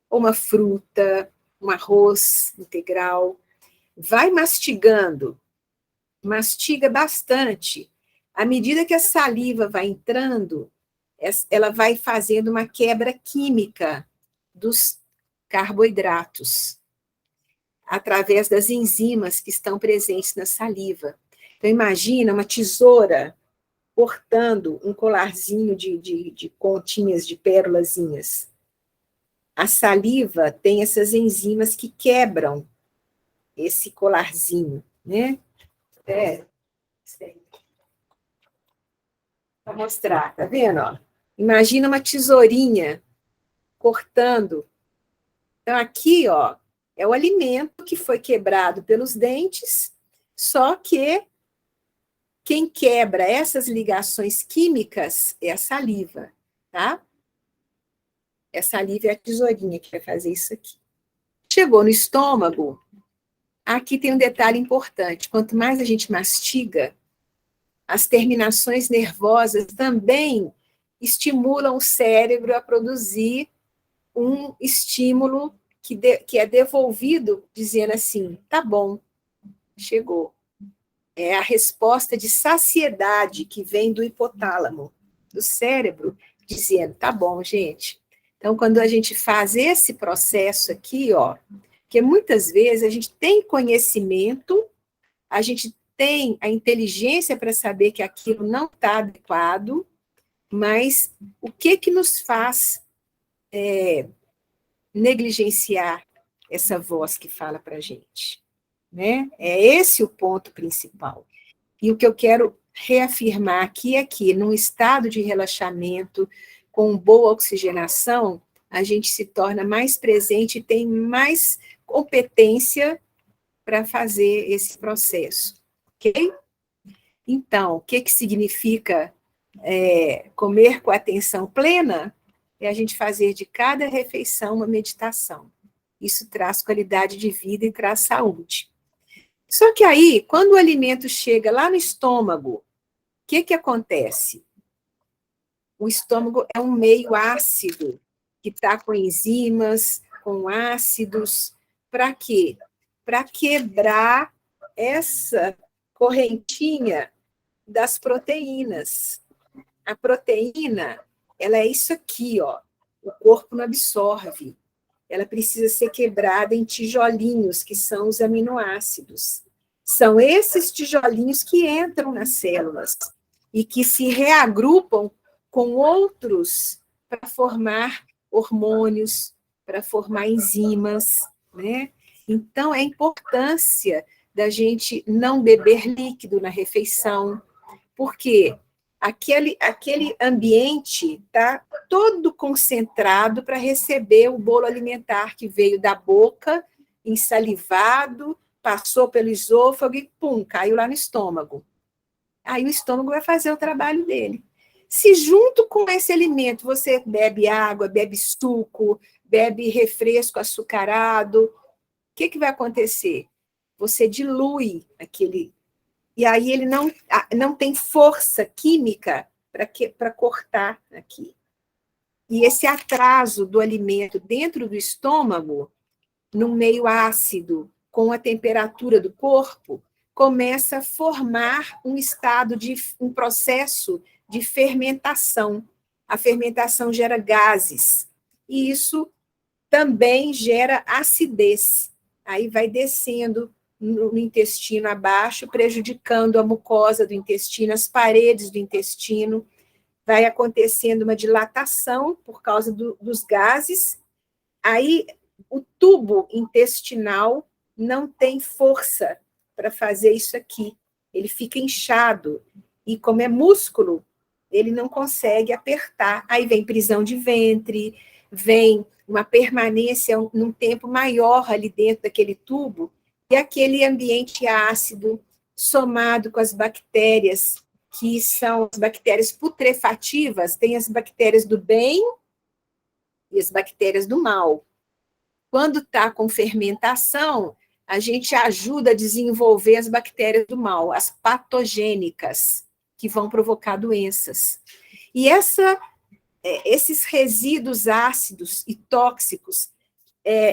ou uma fruta, um arroz integral, vai mastigando, mastiga bastante. À medida que a saliva vai entrando, ela vai fazendo uma quebra química dos carboidratos, através das enzimas que estão presentes na saliva. Então, imagina uma tesoura cortando um colarzinho de continhas, de pérolazinhas. A saliva tem essas enzimas que quebram esse colarzinho, né? Vou mostrar, tá vendo? Ó? Imagina uma tesourinha cortando. Então, aqui, ó, é o alimento que foi quebrado pelos dentes, só que quem quebra essas ligações químicas é a saliva, tá? A saliva é a tesourinha que vai fazer isso aqui. Chegou no estômago, aqui tem um detalhe importante. Quanto mais a gente mastiga, as terminações nervosas também estimulam o cérebro a produzir um estímulo que é devolvido dizendo assim, tá bom, chegou. É a resposta de saciedade que vem do hipotálamo, do cérebro, dizendo, tá bom, gente. Então, quando a gente faz esse processo aqui, ó, que muitas vezes a gente tem conhecimento, a gente tem a inteligência para saber que aquilo não está adequado, mas o que nos faz negligenciar essa voz que fala para a gente? Né? É esse o ponto principal. E o que eu quero reafirmar aqui é que, num estado de relaxamento, com boa oxigenação, a gente se torna mais presente e tem mais competência para fazer esse processo, ok? Então, o que significa comer com atenção plena? É a gente fazer de cada refeição uma meditação. Isso traz qualidade de vida e traz saúde. Só que aí, quando o alimento chega lá no estômago, o que acontece? O estômago é um meio ácido, que está com enzimas, com ácidos. Para quê? Para quebrar essa correntinha das proteínas. A proteína, ela é isso aqui, ó. O corpo não absorve. Ela precisa ser quebrada em tijolinhos, que são os aminoácidos. São esses tijolinhos que entram nas células e que se reagrupam com outros para formar hormônios, para formar enzimas, né? Então, é a importância da gente não beber líquido na refeição, porque aquele ambiente está todo concentrado para receber o bolo alimentar que veio da boca, ensalivado, passou pelo esôfago e, pum, caiu lá no estômago. Aí o estômago vai fazer o trabalho dele. Se junto com esse alimento você bebe água, bebe suco, bebe refresco açucarado, o que vai acontecer? Você dilui aquele. E aí ele não tem força química para cortar aqui. E esse atraso do alimento dentro do estômago, no meio ácido, com a temperatura do corpo, começa a formar um processo de fermentação. A fermentação gera gases, e isso também gera acidez. Aí vai descendo no intestino abaixo, prejudicando a mucosa do intestino, as paredes do intestino, vai acontecendo uma dilatação por causa dos gases, aí o tubo intestinal não tem força para fazer isso aqui, ele fica inchado, e como é músculo, ele não consegue apertar, aí vem prisão de ventre, vem uma permanência num tempo maior ali dentro daquele tubo, e aquele ambiente ácido, somado com as bactérias, que são as bactérias putrefativas, tem as bactérias do bem e as bactérias do mal. Quando está com fermentação, a gente ajuda a desenvolver as bactérias do mal, as patogênicas, que vão provocar doenças. E esses resíduos ácidos e tóxicos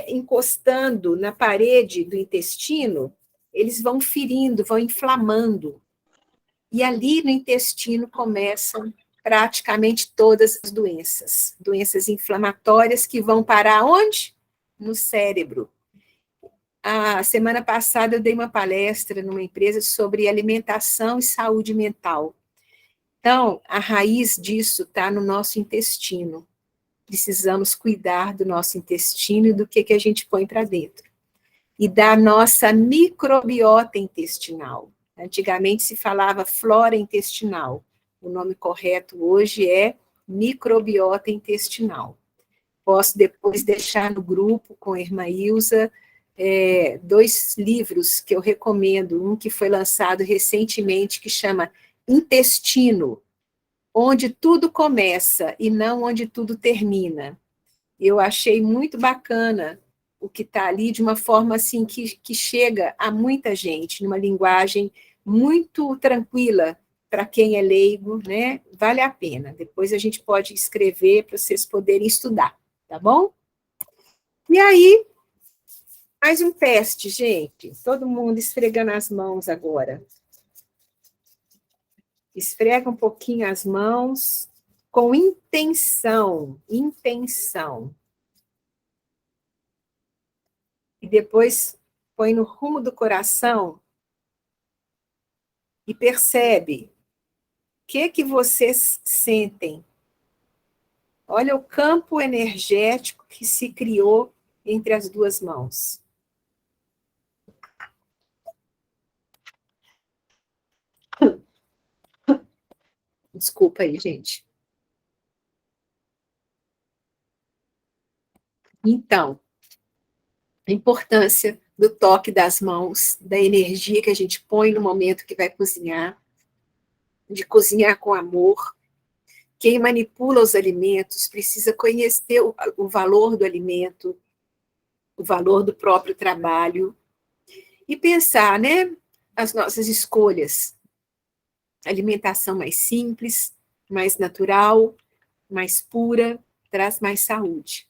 encostando na parede do intestino, eles vão ferindo, vão inflamando. E ali no intestino começam praticamente todas as doenças. Doenças inflamatórias que vão parar onde? No cérebro. A semana passada eu dei uma palestra numa empresa sobre alimentação e saúde mental. Então, a raiz disso está no nosso intestino. Precisamos cuidar do nosso intestino e do que a gente põe para dentro. E da nossa microbiota intestinal. Antigamente se falava flora intestinal. O nome correto hoje é microbiota intestinal. Posso depois deixar no grupo com a irmã Ilza 2 livros que eu recomendo. Um que foi lançado recentemente, que chama Intestino, onde tudo começa e não onde tudo termina. Eu achei muito bacana o que está ali, de uma forma assim que chega a muita gente, numa linguagem muito tranquila para quem é leigo, né? Vale a pena. Depois a gente pode escrever para vocês poderem estudar, tá bom? E aí, mais um teste, gente. Todo mundo esfregando as mãos agora. Esfrega um pouquinho as mãos com intenção, intenção. E depois põe no rumo do coração e percebe o que vocês sentem. Olha o campo energético que se criou entre as duas mãos. Desculpa aí, gente. Então, a importância do toque das mãos, da energia que a gente põe no momento que vai cozinhar, de cozinhar com amor. Quem manipula os alimentos precisa conhecer o valor do alimento, o valor do próprio trabalho, e pensar, né, as nossas escolhas. Alimentação mais simples, mais natural, mais pura, traz mais saúde.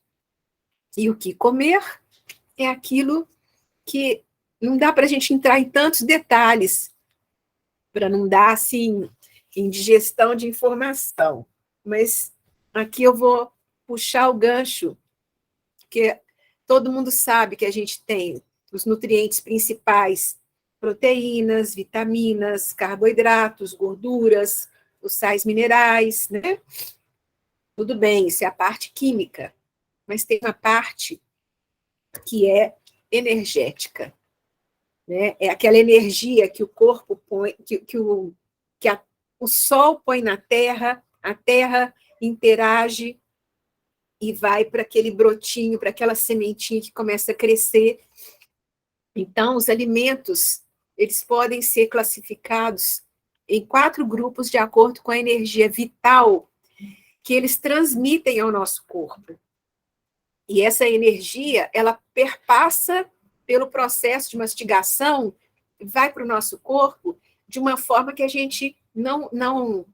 E o que comer é aquilo que não dá para a gente entrar em tantos detalhes, para não dar, assim, indigestão de informação. Mas aqui eu vou puxar o gancho, porque todo mundo sabe que a gente tem os nutrientes principais, proteínas, vitaminas, carboidratos, gorduras, os sais minerais, né? Tudo bem, isso é a parte química, mas tem uma parte que é energética, né? É aquela energia que o corpo põe, o sol põe na terra, a terra interage e vai para aquele brotinho, para aquela sementinha que começa a crescer. Então, os alimentos, eles podem ser classificados em 4 grupos de acordo com a energia vital que eles transmitem ao nosso corpo. E essa energia, ela perpassa pelo processo de mastigação, vai para o nosso corpo de uma forma que a gente não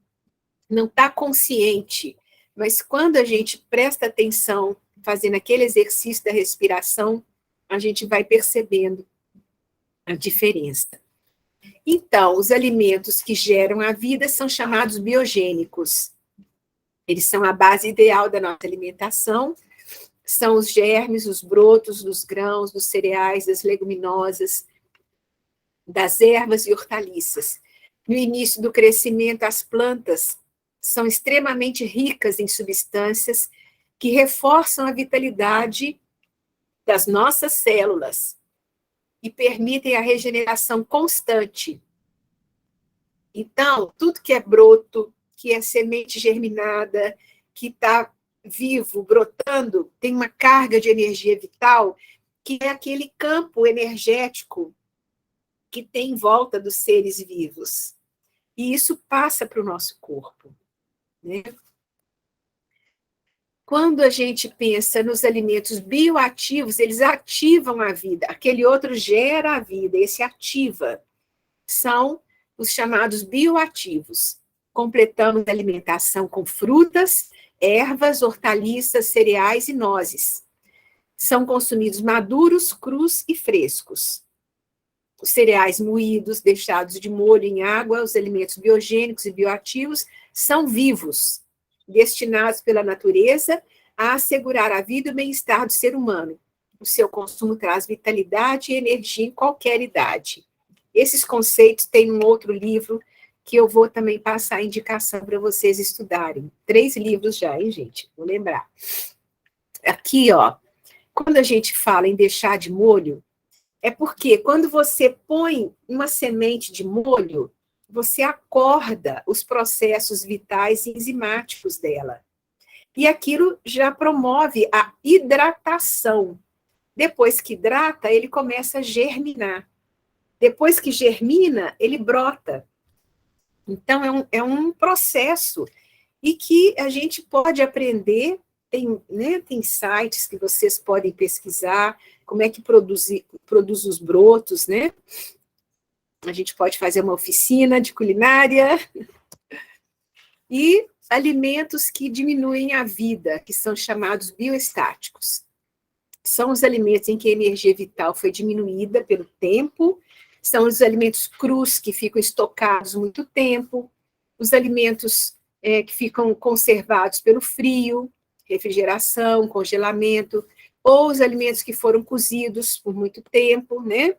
está consciente. Mas quando a gente presta atenção, fazendo aquele exercício da respiração, a gente vai percebendo a diferença. Então, os alimentos que geram a vida são chamados biogênicos. Eles são a base ideal da nossa alimentação, são os germes, os brotos dos grãos, dos cereais, das leguminosas, das ervas e hortaliças. No início do crescimento, as plantas são extremamente ricas em substâncias que reforçam a vitalidade das nossas células e permitem a regeneração constante. Então, tudo que é broto, que é semente germinada, que está vivo, brotando, tem uma carga de energia vital, que é aquele campo energético que tem em volta dos seres vivos. E isso passa para o nosso corpo, né? Quando a gente pensa nos alimentos bioativos, eles ativam a vida. Aquele outro gera a vida, esse ativa. São os chamados bioativos. Completamos a alimentação com frutas, ervas, hortaliças, cereais e nozes. São consumidos maduros, crus e frescos. Os cereais moídos, deixados de molho em água, os alimentos biogênicos e bioativos são vivos, destinados pela natureza a assegurar a vida e o bem-estar do ser humano. O seu consumo traz vitalidade e energia em qualquer idade. Esses conceitos tem um outro livro que eu vou também passar a indicação para vocês estudarem. 3 livros já, hein, gente? Vou lembrar. Aqui, ó, quando a gente fala em deixar de molho, é porque quando você põe uma semente de molho, você acorda os processos vitais e enzimáticos dela. E aquilo já promove a hidratação. Depois que hidrata, ele começa a germinar. Depois que germina, ele brota. Então, é um processo e que a gente pode aprender, tem sites que vocês podem pesquisar, como é que produz os brotos, né? A gente pode fazer uma oficina de culinária. E alimentos que diminuem a vida, que são chamados bioestáticos. São os alimentos em que a energia vital foi diminuída pelo tempo, são os alimentos crus que ficam estocados muito tempo, os alimentos que ficam conservados pelo frio, refrigeração, congelamento, ou os alimentos que foram cozidos por muito tempo, né?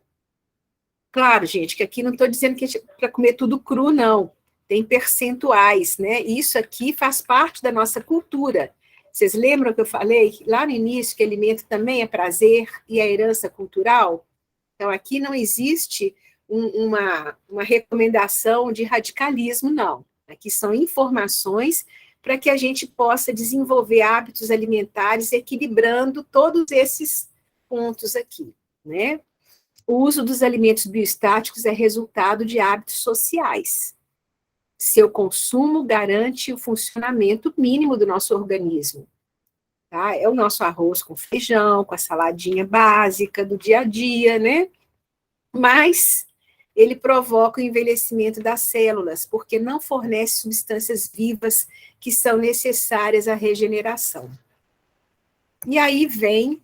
Claro, gente, que aqui não estou dizendo que é para comer tudo cru, não. Tem percentuais, né? E isso aqui faz parte da nossa cultura. Vocês lembram que eu falei lá no início que alimento também é prazer e é herança cultural? Então, aqui não existe uma recomendação de radicalismo, não. Aqui são informações para que a gente possa desenvolver hábitos alimentares equilibrando todos esses pontos aqui, né? O uso dos alimentos biostáticos é resultado de hábitos sociais. Seu consumo garante o funcionamento mínimo do nosso organismo. Tá? É o nosso arroz com feijão, com a saladinha básica do dia a dia, né? Mas ele provoca o envelhecimento das células, porque não fornece substâncias vivas que são necessárias à regeneração. E aí vem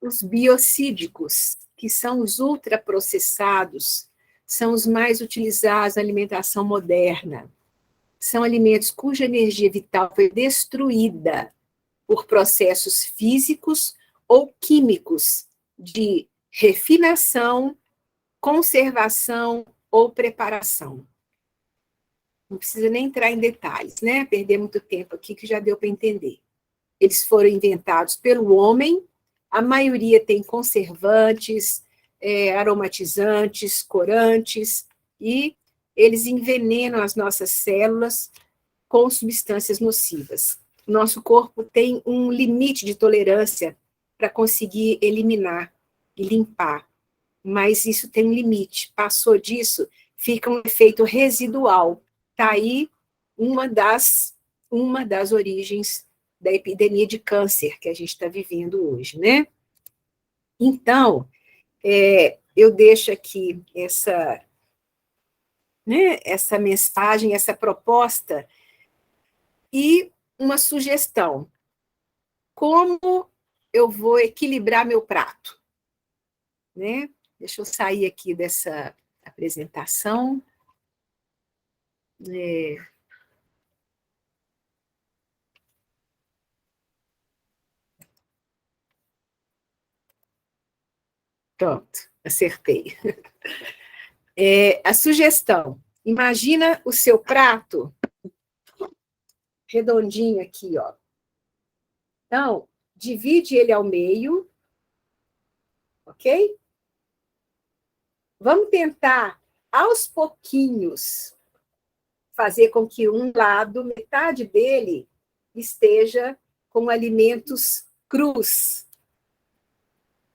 os biocídicos, que são os ultraprocessados, são os mais utilizados na alimentação moderna. São alimentos cuja energia vital foi destruída por processos físicos ou químicos de refinação, conservação ou preparação. Não precisa nem entrar em detalhes, né? Perder muito tempo aqui que já deu para entender. Eles foram inventados pelo homem, a maioria tem conservantes, aromatizantes, corantes, e eles envenenam as nossas células com substâncias nocivas. Nosso corpo tem um limite de tolerância para conseguir eliminar e limpar, mas isso tem um limite. Passou disso, fica um efeito residual. Está aí uma das origens da epidemia de câncer que a gente está vivendo hoje, né? Então, eu deixo aqui essa mensagem, essa proposta, e uma sugestão. Como eu vou equilibrar meu prato? Né? Deixa eu sair aqui dessa apresentação. Pronto, acertei. A sugestão. Imagina o seu prato redondinho aqui, ó. Então, divide ele ao meio, ok? Vamos tentar, aos pouquinhos, fazer com que um lado, metade dele, esteja com alimentos crus,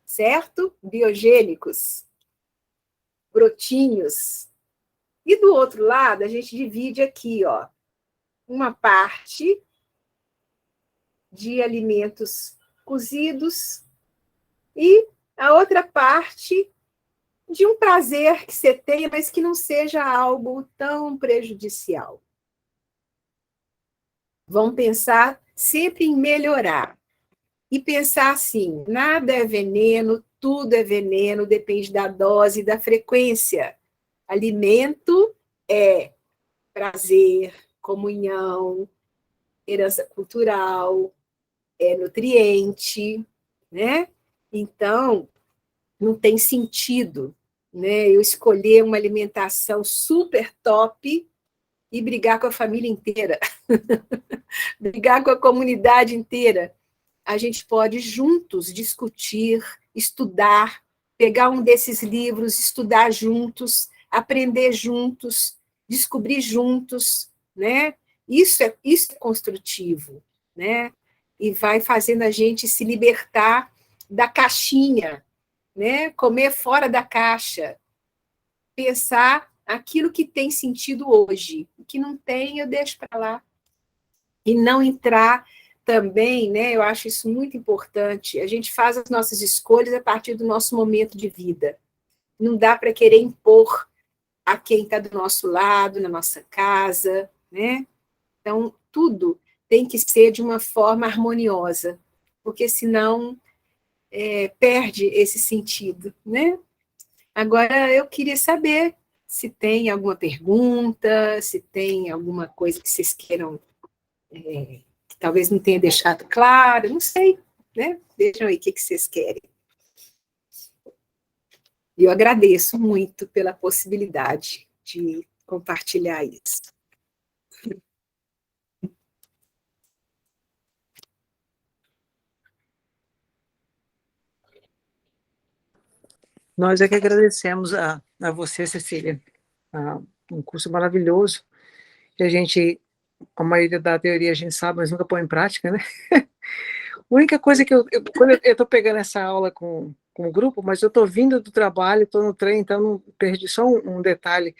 certo? Biogênicos, brotinhos. E do outro lado, a gente divide aqui, ó, uma parte de alimentos cozidos e a outra parte de um prazer que você tenha, mas que não seja algo tão prejudicial. Vamos pensar sempre em melhorar. E pensar assim, nada é veneno, tudo é veneno, depende da dose e da frequência. Alimento é prazer, comunhão, herança cultural, é nutriente, né? Então, não tem sentido, né, eu escolher uma alimentação super top e brigar com a família inteira, brigar com a comunidade inteira. A gente pode juntos discutir, estudar, pegar um desses livros, estudar juntos, aprender juntos, descobrir juntos, né? Isso é construtivo, né? E vai fazendo a gente se libertar da caixinha, né? Comer fora da caixa, pensar aquilo que tem sentido hoje, o que não tem, eu deixo para lá. E não entrar também, né? Eu acho isso muito importante. A gente faz as nossas escolhas a partir do nosso momento de vida. Não dá para querer impor a quem está do nosso lado, na nossa casa, né? Então, tudo tem que ser de uma forma harmoniosa, porque senão perde esse sentido, né? Agora, eu queria saber se tem alguma pergunta, se tem alguma coisa que vocês queiram, que talvez não tenha deixado claro, não sei, né? Vejam aí o que vocês querem. E eu agradeço muito pela possibilidade de compartilhar isso. Nós é que agradecemos a você, Cecília, um curso maravilhoso, que a gente a maioria da teoria a gente sabe, mas nunca põe em prática, né? A única coisa que quando eu estou pegando essa aula com o grupo, mas eu estou vindo do trabalho, estou no trem, então não perdi só um detalhe.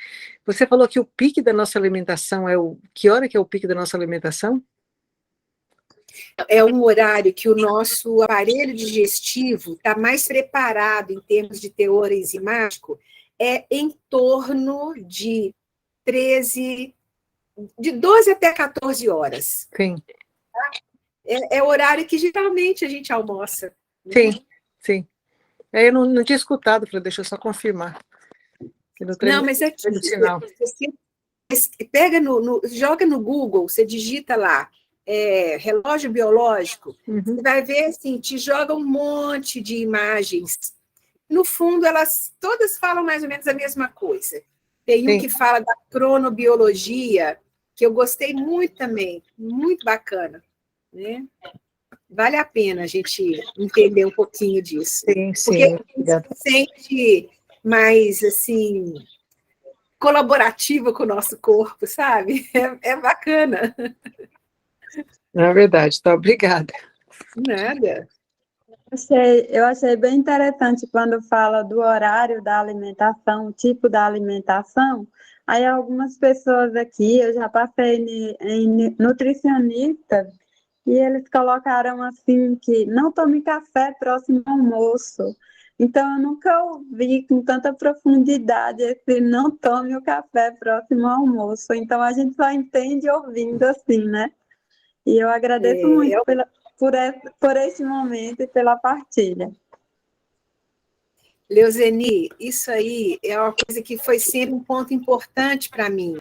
Você falou que o pique da nossa alimentação que hora que é o pique da nossa alimentação? É um horário que o nosso aparelho digestivo está mais preparado em termos de teor enzimático, é em torno de 12 até 14 horas. Sim. É o horário que geralmente a gente almoça. Né? Sim, sim. Eu não tinha escutado, falei, deixa eu só confirmar. Não, mas aqui, você pega joga no Google, você digita lá, relógio biológico, você vai ver assim, te joga um monte de imagens. No fundo, elas todas falam mais ou menos a mesma coisa. Tem um que fala da cronobiologia, que eu gostei muito também, muito bacana. Né? Vale a pena a gente entender um pouquinho disso. Sim, porque a gente se sente mais, assim, colaborativa com o nosso corpo, sabe? É bacana. É verdade, tá, obrigada. Nada. Eu achei bem interessante quando fala do horário da alimentação, o tipo da alimentação. Aí algumas pessoas aqui, eu já passei em nutricionista, e eles colocaram assim que não tome café próximo ao almoço. Então, eu nunca ouvi com tanta profundidade esse não tome o café próximo ao almoço. Então, a gente só entende ouvindo assim, né? E eu agradeço muito por esse momento e pela partilha. Leozeni, isso aí é uma coisa que foi sempre um ponto importante para mim.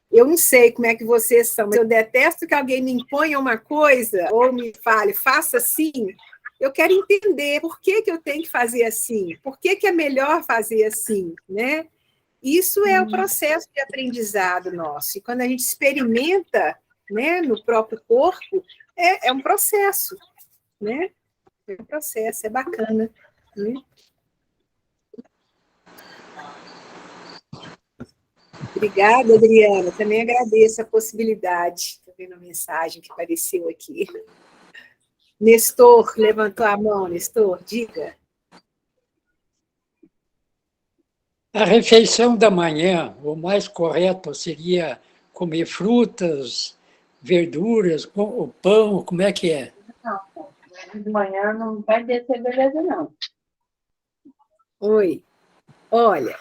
Eu não sei como é que vocês são, mas eu detesto que alguém me imponha uma coisa ou me fale, faça assim. Eu quero entender por que eu tenho que fazer assim, por que é melhor fazer assim, né? Isso é o processo de aprendizado nosso. E quando a gente experimenta, né, no próprio corpo, é um processo, né? É um processo, é bacana. Né? Obrigada, Adriana. Também agradeço a possibilidade. Estou vendo a mensagem que apareceu aqui. Nestor levantou a mão. Nestor, diga. A refeição da manhã, o mais correto seria comer frutas, verduras, o pão, como é que é? Não, de manhã não vai descer beleza, não. Oi. Olha,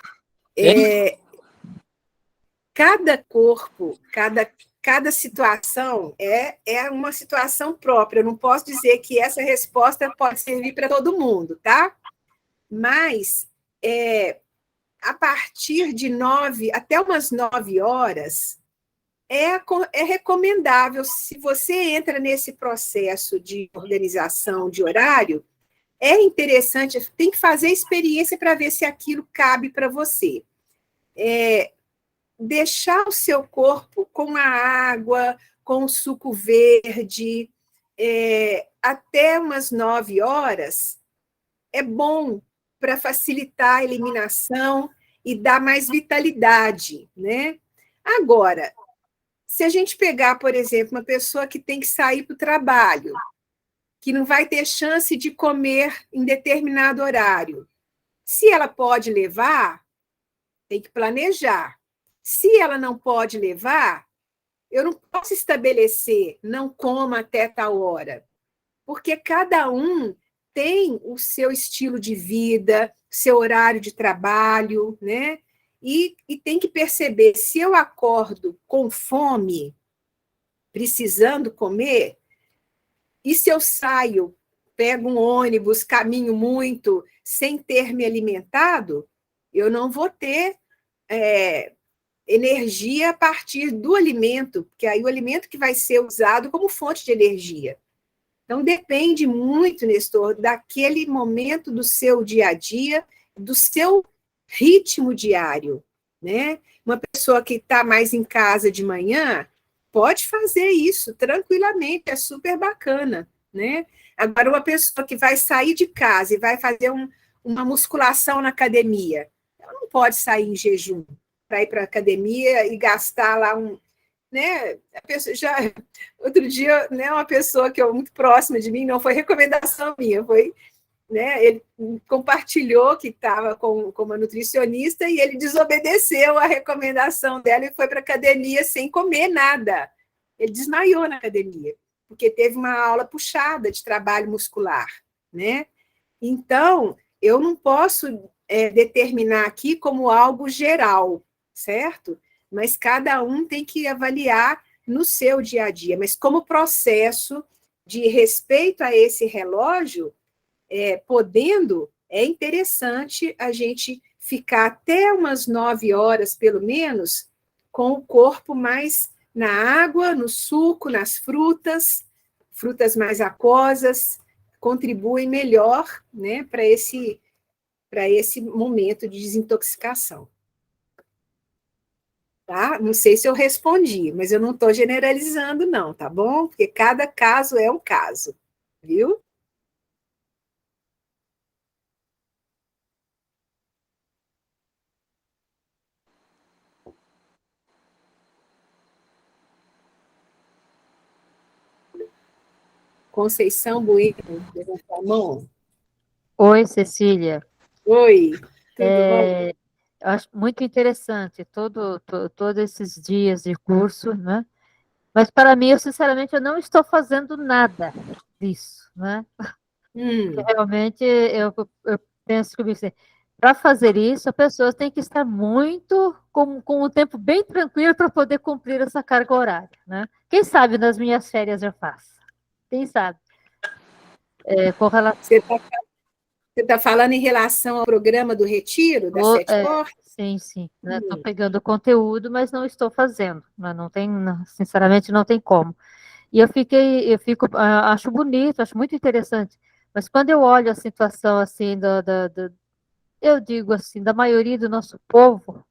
cada corpo, cada situação é uma situação própria. Eu não posso dizer que essa resposta pode servir para todo mundo, tá? Mas a partir de 9 até umas 9 horas é recomendável, se você entra nesse processo de organização de horário, é interessante, tem que fazer experiência para ver se aquilo cabe para você. Deixar o seu corpo com a água, com o suco verde, até umas 9 horas, é bom para facilitar a eliminação e dar mais vitalidade, né? Agora, se a gente pegar, por exemplo, uma pessoa que tem que sair para o trabalho, que não vai ter chance de comer em determinado horário, se ela pode levar, tem que planejar. Se ela não pode levar, eu não posso estabelecer, não coma até tal hora, porque cada um tem o seu estilo de vida, seu horário de trabalho, né? E tem que perceber, se eu acordo com fome, precisando comer, e se eu saio, pego um ônibus, caminho muito, sem ter me alimentado, eu não vou ter energia a partir do alimento, porque aí o alimento que vai ser usado como fonte de energia. Então, depende muito, Nestor, daquele momento do seu dia a dia, do seu ritmo diário, né? Uma pessoa que está mais em casa de manhã pode fazer isso tranquilamente, é super bacana, né? Agora, uma pessoa que vai sair de casa e vai fazer uma musculação na academia, ela não pode sair em jejum para ir para a academia e gastar lá né, a pessoa já, outro dia, né, uma pessoa que é muito próxima de mim, não foi recomendação minha, foi, né, ele compartilhou que estava com uma nutricionista e ele desobedeceu a recomendação dela e foi para a academia sem comer nada. Ele desmaiou na academia, porque teve uma aula puxada de trabalho muscular, né? Então, eu não posso determinar aqui como algo geral, certo? Mas cada um tem que avaliar no seu dia a dia. Mas como processo de respeito a esse relógio, podendo, é interessante a gente ficar até umas 9 horas, pelo menos, com o corpo mais na água, no suco, nas frutas mais aquosas, contribuem melhor, né, para esse momento de desintoxicação. Tá? Não sei se eu respondi, mas eu não estou generalizando, não, tá bom? Porque cada caso é um caso, viu? Conceição Bueno, levanta a mão. Oi, Cecília. Oi, tudo bom? Eu acho muito interessante todos esses dias de curso, né? Mas para mim, sinceramente, eu não estou fazendo nada disso, né? Realmente, eu penso que para fazer isso, a pessoa tem que estar muito com o tempo bem tranquilo para poder cumprir essa carga horária, né? Quem sabe nas minhas férias eu faço? Quem sabe? Com relação... Você está falando em relação ao programa do Retiro, das 7 portas? Sim. Estou pegando o conteúdo, mas não estou fazendo. Não tem, sinceramente, não tem como. E acho bonito, acho muito interessante. Mas quando eu olho a situação assim, eu digo assim, da maioria do nosso povo,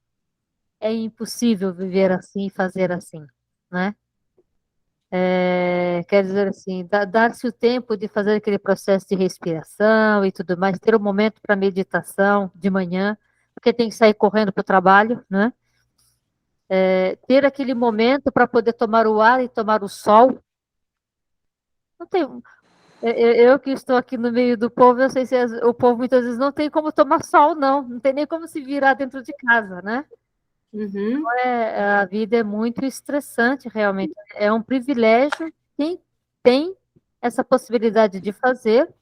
é impossível viver assim e fazer assim, né? Quer dizer assim, dar-se o tempo de fazer aquele processo de respiração e tudo mais, ter um momento para meditação de manhã, porque tem que sair correndo para o trabalho, né? Ter aquele momento para poder tomar o ar e tomar o sol. Não tem, eu que estou aqui no meio do povo, eu sei se o povo muitas vezes não tem como tomar sol, não tem nem como se virar dentro de casa, né? Então, a vida é muito estressante, realmente. É um privilégio quem tem essa possibilidade de fazer.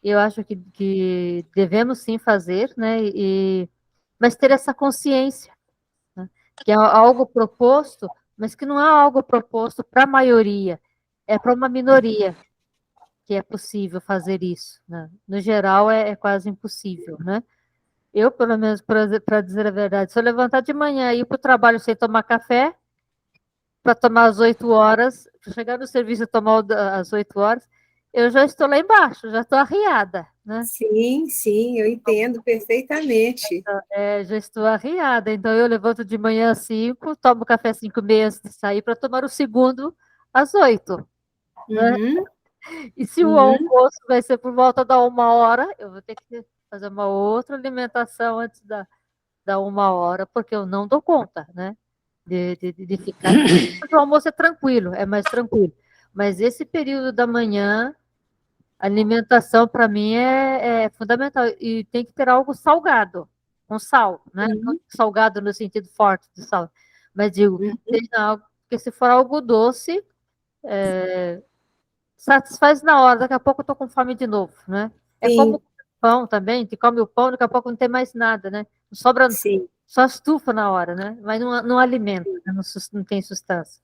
Eu acho que devemos sim fazer, né? Mas ter essa consciência, né? Que é algo proposto, mas que não é algo proposto para a maioria, é para uma minoria que é possível fazer isso, né? No geral, é quase impossível, né? Eu, pelo menos, para dizer a verdade, se eu levantar de manhã e ir para o trabalho sem tomar café, para tomar às 8 horas, para chegar no serviço e tomar às 8 horas, eu já estou lá embaixo, já estou arriada, né? Sim, eu entendo perfeitamente. Já estou arriada, então eu levanto de manhã às 5, tomo café às 5h30 antes de sair, para tomar o segundo às 8, né? E se o almoço vai ser por volta da 1h, eu vou ter que fazer uma outra alimentação antes da 1h, porque eu não dou conta, né? De ficar. Porque o almoço é tranquilo, é mais tranquilo. Mas esse período da manhã, a alimentação para mim é fundamental. E tem que ter algo salgado, com sal, né? Não salgado no sentido forte de sal. Mas digo, porque se for algo doce, satisfaz na hora, daqui a pouco eu tô com fome de novo, né? Como pão também, que come o pão, daqui a pouco não tem mais nada, né? Não sobra, só estufa na hora, né? Mas não alimenta, né? Não tem sustância.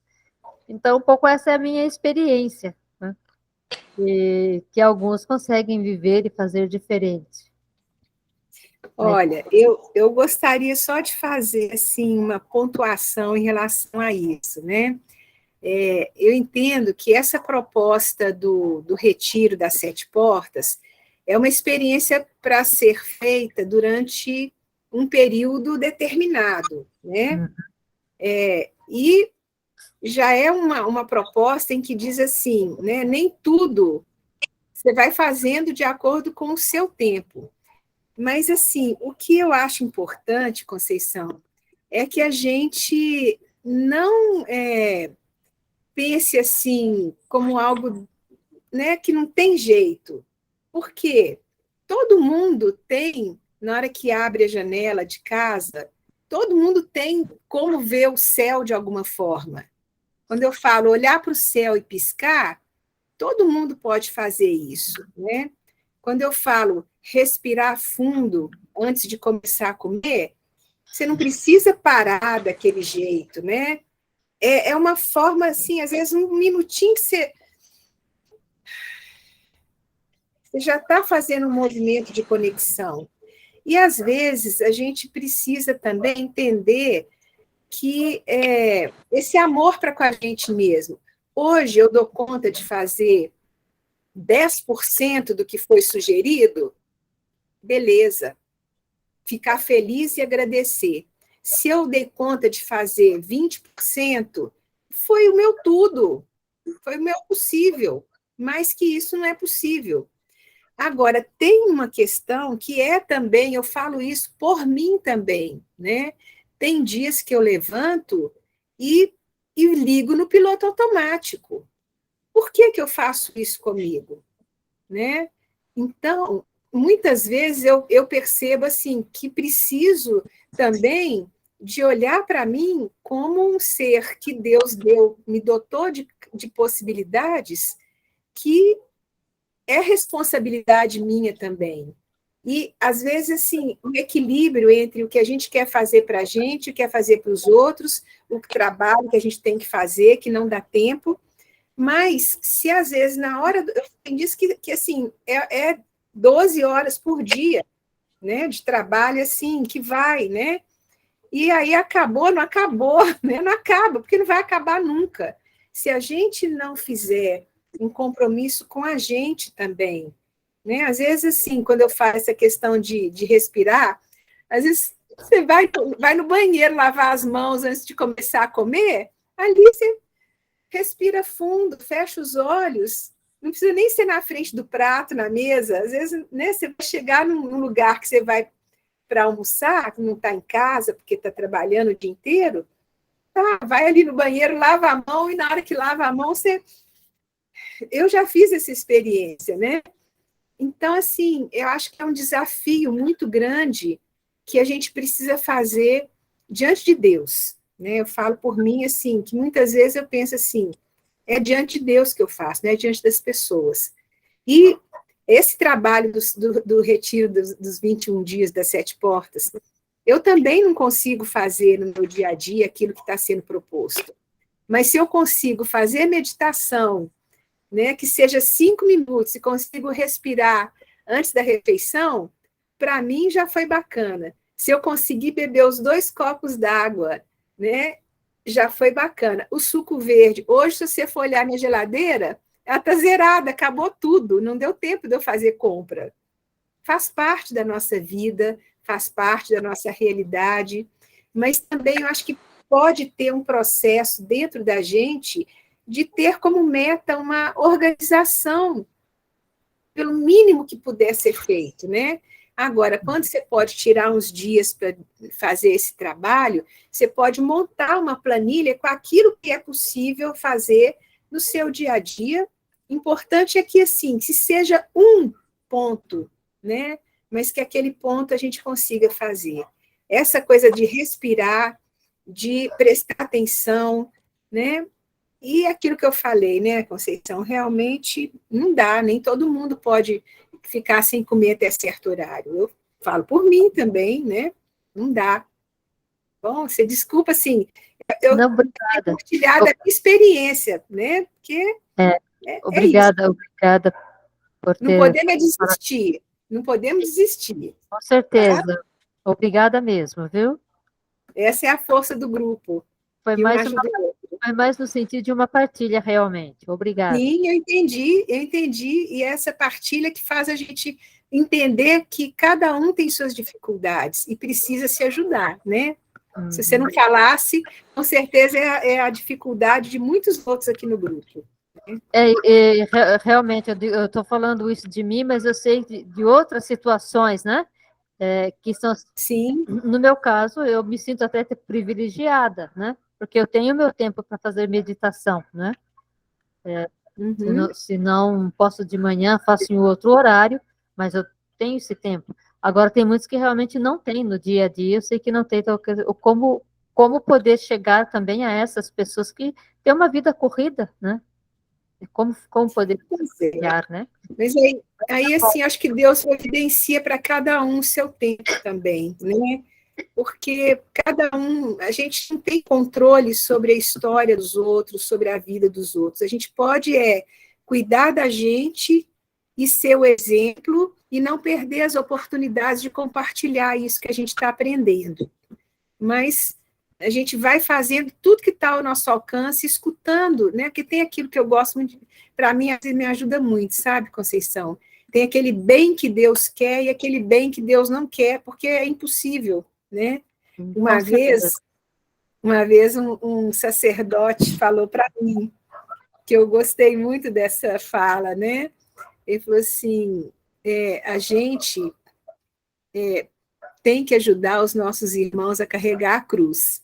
Então, um pouco essa é a minha experiência, né? Que alguns conseguem viver e fazer diferente. Olha, eu gostaria só de fazer assim, uma pontuação em relação a isso, né? Eu entendo que essa proposta do retiro das 7 portas é uma experiência para ser feita durante um período determinado, né? E já é uma proposta em que diz assim, né? Nem tudo você vai fazendo de acordo com o seu tempo. Mas, assim, o que eu acho importante, Conceição, é que a gente não pense assim como algo, né, que não tem jeito. Por quê? Todo mundo tem, na hora que abre a janela de casa, todo mundo tem como ver o céu de alguma forma. Quando eu falo olhar para o céu e piscar, todo mundo pode fazer isso, né? Quando eu falo respirar fundo antes de começar a comer, você não precisa parar daquele jeito, né? É uma forma, assim, às vezes um minutinho que você já está fazendo um movimento de conexão. E, às vezes, a gente precisa também entender que esse amor para com a gente mesmo. Hoje, eu dou conta de fazer 10% do que foi sugerido, beleza. Ficar feliz e agradecer. Se eu dei conta de fazer 20%, foi o meu tudo, foi o meu possível. Mais que isso não é possível. Agora, tem uma questão que é também, eu falo isso por mim também, né? Tem dias que eu levanto e ligo no piloto automático. Por que eu faço isso comigo? Né? Então, muitas vezes eu percebo assim, que preciso também de olhar para mim como um ser que Deus me dotou de possibilidades que é responsabilidade minha também. E, às vezes, assim, o equilíbrio entre o que a gente quer fazer para a gente, o que quer fazer para os outros, o trabalho que a gente tem que fazer, que não dá tempo, mas se, às vezes, na hora... Eu disse que assim, é 12 horas por dia, né, de trabalho, assim, que vai, né? E aí acabou, não acabou, né? Não acaba, porque não vai acabar nunca. Se a gente não fizer um compromisso com a gente também, né? Às vezes, assim, quando eu faço essa questão de respirar, às vezes você vai no banheiro lavar as mãos antes de começar a comer, ali você respira fundo, fecha os olhos, não precisa nem ser na frente do prato, na mesa, às vezes, né, você vai chegar num lugar que você vai para almoçar, que não está em casa, porque está trabalhando o dia inteiro, tá, vai ali no banheiro, lava a mão, e na hora que lava a mão, você... Eu já fiz essa experiência, né? Então, assim, eu acho que é um desafio muito grande que a gente precisa fazer diante de Deus, né? Eu falo por mim, assim, que muitas vezes eu penso assim, é diante de Deus que eu faço, não é diante das pessoas. E esse trabalho do retiro dos 21 dias das 7 portas, eu também não consigo fazer no meu dia a dia aquilo que está sendo proposto. Mas se eu consigo fazer meditação, né, que seja 5 minutos, e consigo respirar antes da refeição, para mim já foi bacana. Se eu conseguir beber os 2 copos d'água, né, já foi bacana. O suco verde, hoje, se você for olhar minha geladeira, ela está zerada, acabou tudo, não deu tempo de eu fazer compra. Faz parte da nossa vida, faz parte da nossa realidade, mas também eu acho que pode ter um processo dentro da gente de ter como meta uma organização, pelo mínimo que puder ser feito, né? Agora, quando você pode tirar uns dias para fazer esse trabalho, você pode montar uma planilha com aquilo que é possível fazer no seu dia a dia. Importante é que, assim, se seja um ponto, né? Mas que aquele ponto a gente consiga fazer. Essa coisa de respirar, de prestar atenção, né? E aquilo que eu falei, né, Conceição, realmente não dá, nem todo mundo pode ficar sem comer até certo horário. Eu falo por mim também, né? Não dá. Bom, você desculpa, assim, eu Não, tenho obrigada. compartilhado a minha experiência, né? Porque é isso. Obrigada por Não ter... podemos desistir, não podemos desistir. Com certeza. Obrigada mesmo, viu? Essa é a força do grupo, Foi que um mais ajuda o outro. Foi mais no sentido de uma partilha, realmente. Obrigada. Sim, eu entendi, e essa partilha que faz a gente entender que cada um tem suas dificuldades e precisa se ajudar, né? Se você não falasse, com certeza é a dificuldade de muitos outros aqui no grupo. Realmente, eu estou falando isso de mim, mas eu sei de outras situações, né? Que são... Sim. No meu caso, eu me sinto até privilegiada, né? porque eu tenho meu tempo para fazer meditação, né? Se não posso de manhã, faço em outro horário, mas eu tenho esse tempo. Agora, tem muitos que realmente não tem no dia a dia, eu sei que não tem, então, como poder chegar também a essas pessoas que têm uma vida corrida, né? Como poder chegar, né? Mas aí, assim, acho que Deus providencia para cada um o seu tempo também, né? Porque cada um, a gente não tem controle sobre a história dos outros, sobre a vida dos outros. A gente pode cuidar da gente e ser o exemplo e não perder as oportunidades de compartilhar isso que a gente está aprendendo. Mas a gente vai fazendo tudo que está ao nosso alcance, escutando, né? Porque tem aquilo que eu gosto muito, para mim, me ajuda muito, sabe, Conceição? Tem aquele bem que Deus quer e aquele bem que Deus não quer, porque é impossível, né? Uma vez um sacerdote falou para mim, que eu gostei muito dessa fala, né? Ele falou assim, a gente tem que ajudar os nossos irmãos a carregar a cruz,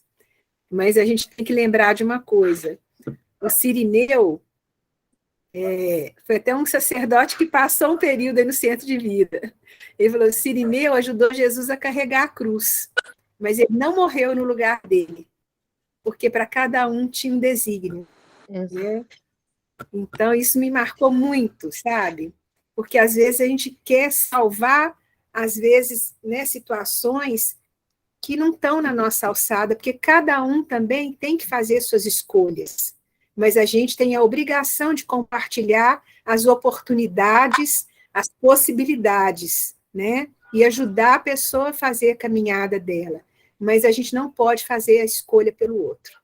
mas a gente tem que lembrar de uma coisa, o Cirineu foi até um sacerdote que passou um período aí no centro de vida. Ele falou, Cirineu ajudou Jesus a carregar a cruz, mas ele não morreu no lugar dele, porque para cada um tinha um desígnio. Né? Então, isso me marcou muito, sabe? Porque, às vezes, a gente quer salvar, às vezes, né, situações que não estão na nossa alçada, porque cada um também tem que fazer suas escolhas. Mas a gente tem a obrigação de compartilhar as oportunidades, as possibilidades, né? E ajudar a pessoa a fazer a caminhada dela. Mas a gente não pode fazer a escolha pelo outro.